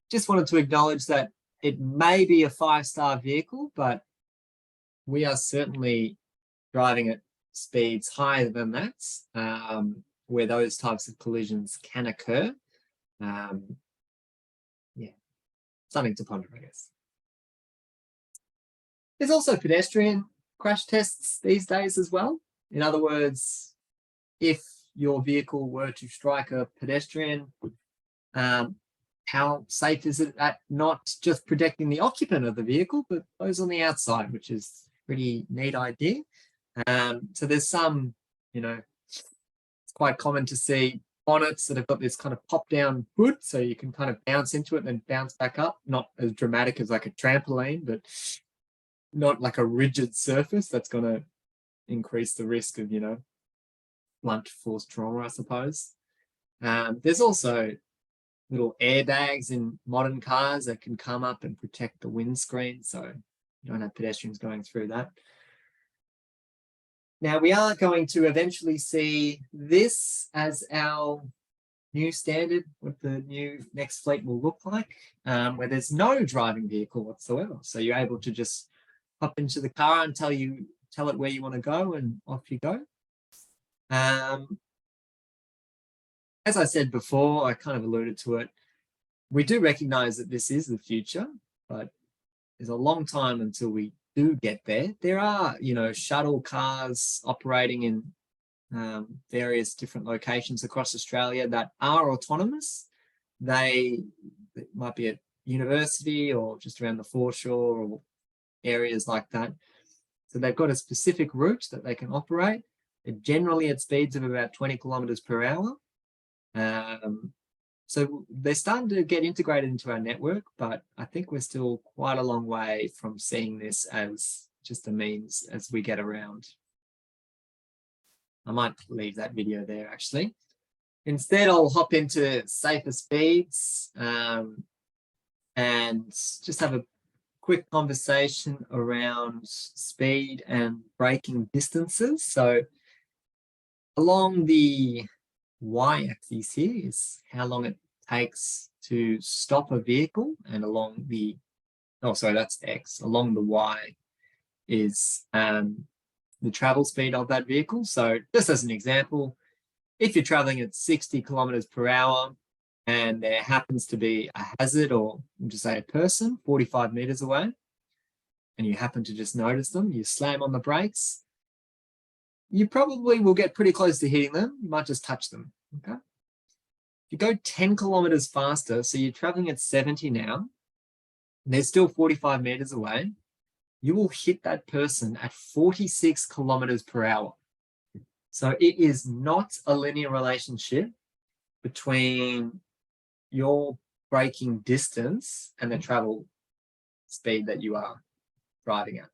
just wanted to acknowledge that it may be a 5-star vehicle, but we are certainly driving at speeds higher than that, where those types of collisions can occur. Yeah, something to ponder, I guess. There's also pedestrian crash tests these days as well. In other words, if your vehicle were to strike a pedestrian, how safe is it at not just protecting the occupant of the vehicle, but those on the outside, which is a pretty neat idea. So there's some, it's quite common to see bonnets that have got this kind of pop down hood, so you can kind of bounce into it and then bounce back up. Not as dramatic as like a trampoline, but not like a rigid surface that's going to increase the risk of, blunt force trauma, I suppose. There's also little airbags in modern cars that can come up and protect the windscreen, so you don't have pedestrians going through that. Now, we are going to eventually see this as our new standard, what the new next fleet will look like, where there's no driving vehicle whatsoever. So you're able to just hop into the car and tell it where you want to go, and off you go. As I said before, I kind of alluded to it, we do recognize that this is the future, but there's a long time until we do get there. There are, shuttle cars operating in various different locations across Australia that are autonomous. They might be at university or just around the foreshore or areas like that. So they've got a specific route that they can operate. They're generally at speeds of about 20 kilometers per hour. So they're starting to get integrated into our network, but I think we're still quite a long way from seeing this as just a means as we get around. I might leave that video there, actually. Instead, I'll hop into safer speeds and just have a quick conversation around speed and braking distances. So along the y-axis here is how long it takes to stop a vehicle, and along the, that's x, along the y is the travel speed of that vehicle. So just as an example, if you're traveling at 60 kilometers per hour and there happens to be a hazard, or we'll just say a person 45 meters away, and you happen to just notice them, you slam on the brakes, you probably will get pretty close to hitting them. You might just touch them, okay? If you go 10 kilometers faster, so you're traveling at 70 now, and they're still 45 meters away, you will hit that person at 46 kilometers per hour. So it is not a linear relationship between your braking distance and the travel speed that you are driving at.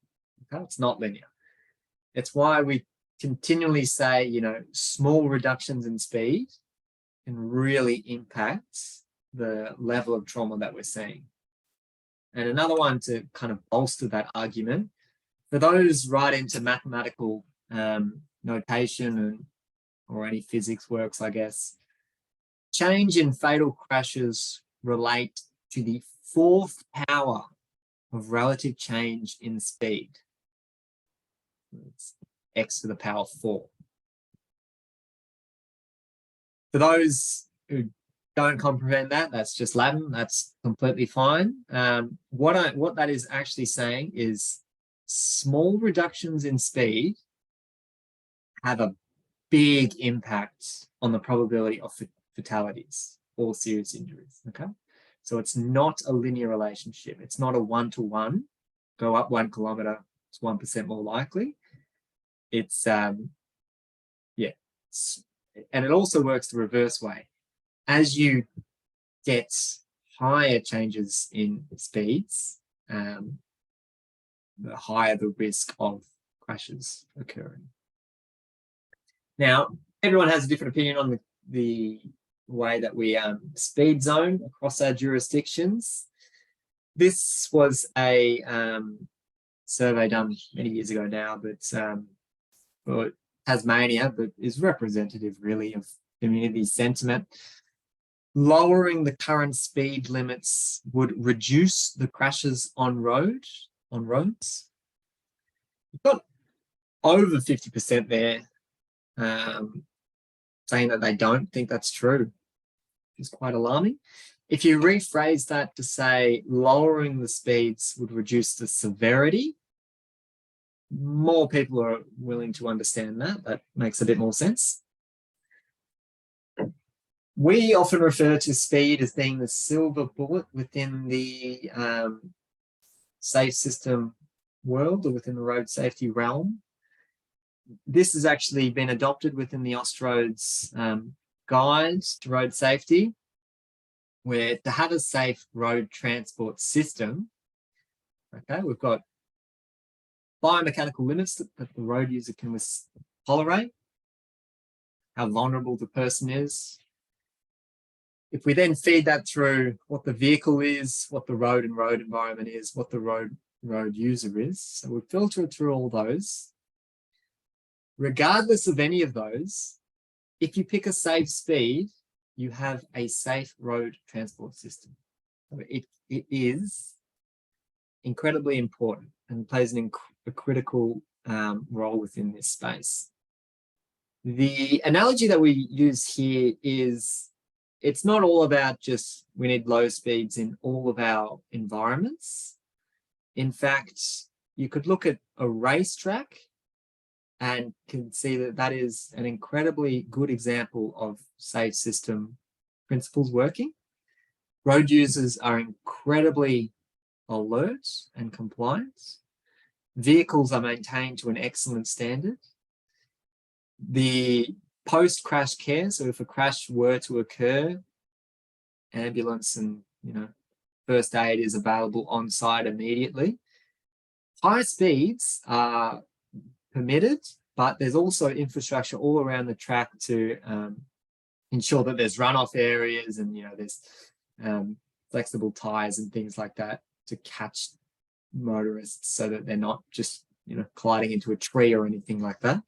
Okay? It's not linear. It's why we continually say, small reductions in speed can really impact the level of trauma that we're seeing. And another one to kind of bolster that argument, for those right into mathematical notation or any physics works, I guess, change in fatal crashes relate to the fourth power of relative change in speed. It's x to the power 4. For those who don't comprehend that, that's just Latin, that's completely fine. What that is actually saying is small reductions in speed have a big impact on the probability of fatalities or serious injuries, okay? So it's not a linear relationship. It's not a 1-to-1. Go up 1 kilometer, it's 1% more likely. It's and it also works the reverse way. As you get higher changes in speeds, the higher the risk of crashes occurring. Now, everyone has a different opinion on the way that we speed zone across our jurisdictions. This was a survey done many years ago now, but for Tasmania, but is representative really of community sentiment. Lowering the current speed limits would reduce the crashes on roads. You've got over 50% there saying that they don't think that's true, which is quite alarming. If you rephrase that to say lowering the speeds would reduce the severity, more people are willing to understand that. That makes a bit more sense. We often refer to speed as being the silver bullet within the safe system world, or within the road safety realm. This has actually been adopted within the Austroads guide to road safety, where to have a safe road transport system, okay, we've got biomechanical limits that the road user can tolerate, how vulnerable the person is. If we then feed that through what the vehicle is, what the road and road environment is, what the road user is, so we filter it through all those. Regardless of any of those, if you pick a safe speed, you have a safe road transport system. So it is incredibly important and plays a critical role within this space. The analogy that we use here is, it's not all about just we need low speeds in all of our environments. In fact, you could look at a racetrack and can see that that is an incredibly good example of safe system principles working. Road users are incredibly alert and compliant. Vehicles are maintained to an excellent standard. The post-crash care, so if a crash were to occur, ambulance and first aid is available on site immediately. High speeds are permitted, but there's also infrastructure all around the track to ensure that there's runoff areas and there's flexible tires and things like that to catch motorists so that they're not just colliding into a tree or anything like that.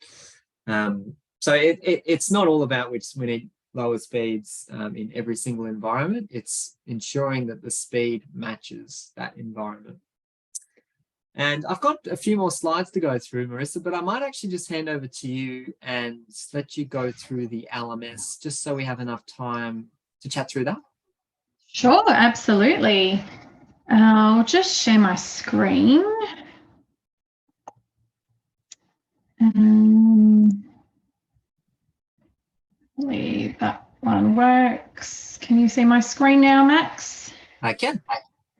So it's not all about we need lower speeds in every single environment. It's ensuring that the speed matches that environment. And I've got a few more slides to go through, Marissa, but I might actually just hand over to you and let you go through the LMS just so we have enough time to chat through that. Sure, absolutely. I'll just share my screen. Hopefully that one works. Can you see my screen now, Max? I can.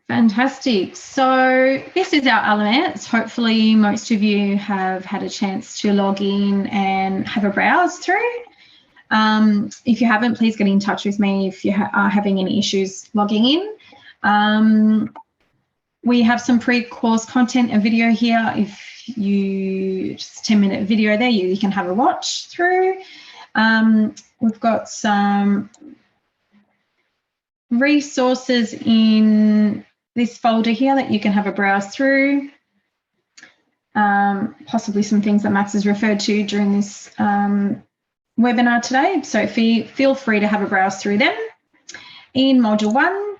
Fantastic. So this is our LMS. Hopefully most of you have had a chance to log in and have a browse through. If you haven't, please get in touch with me if you are having any issues logging in. We have some pre-course content and video here. If you just 10-minute video there, you can have a watch through. We've got some resources in this folder here that you can have a browse through. Possibly some things that Max has referred to during this webinar today. So feel free to have a browse through them. In Module 1,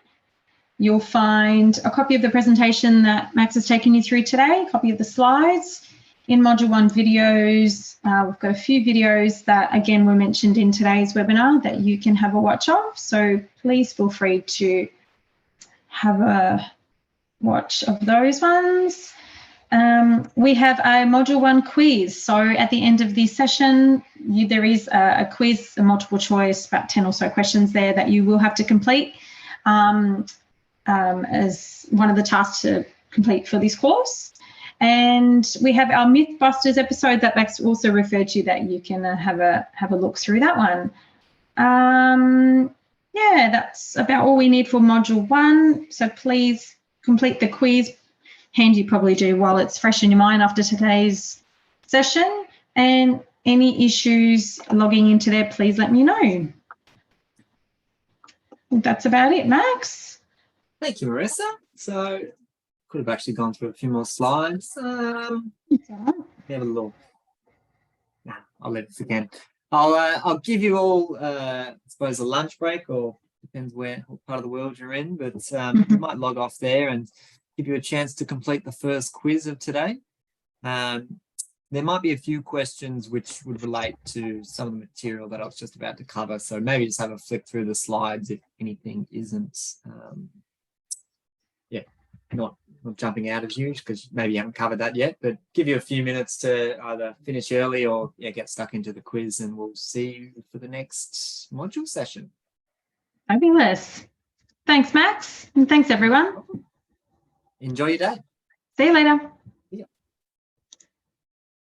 you'll find a copy of the presentation that Max has taken you through today, a copy of the slides. In Module 1 videos, we've got a few videos that, again, were mentioned in today's webinar that you can have a watch of. So please feel free to have a watch of those ones. We have a Module 1 quiz. So at the end of this session, there is a quiz, a multiple choice, about 10 or so questions there that you will have to complete. as one of the tasks to complete for this course. And we have our Mythbusters episode that Max also referred to, that you can have a look through that one. Yeah, that's about all we need for module 1. So please complete the quiz. Handy probably do while it's fresh in your mind after today's session. And any issues logging into there, please let me know. That's about it, Max. Thank you, Marissa. So could have actually gone through a few more slides. Have a little. Nah, I'll leave this again. I'll give you all, I suppose, a lunch break, or depends what part of the world you're in, but you might log off there and give you a chance to complete the first quiz of today. There might be a few questions which would relate to some of the material that I was just about to cover, so maybe just have a flick through the slides if anything isn't, not jumping out of you because maybe you haven't covered that yet, but give you a few minutes to either finish early or get stuck into the quiz, and we'll see you for the next module session. Fabulous. Thanks, Max, and thanks, everyone. Enjoy your day. See you later.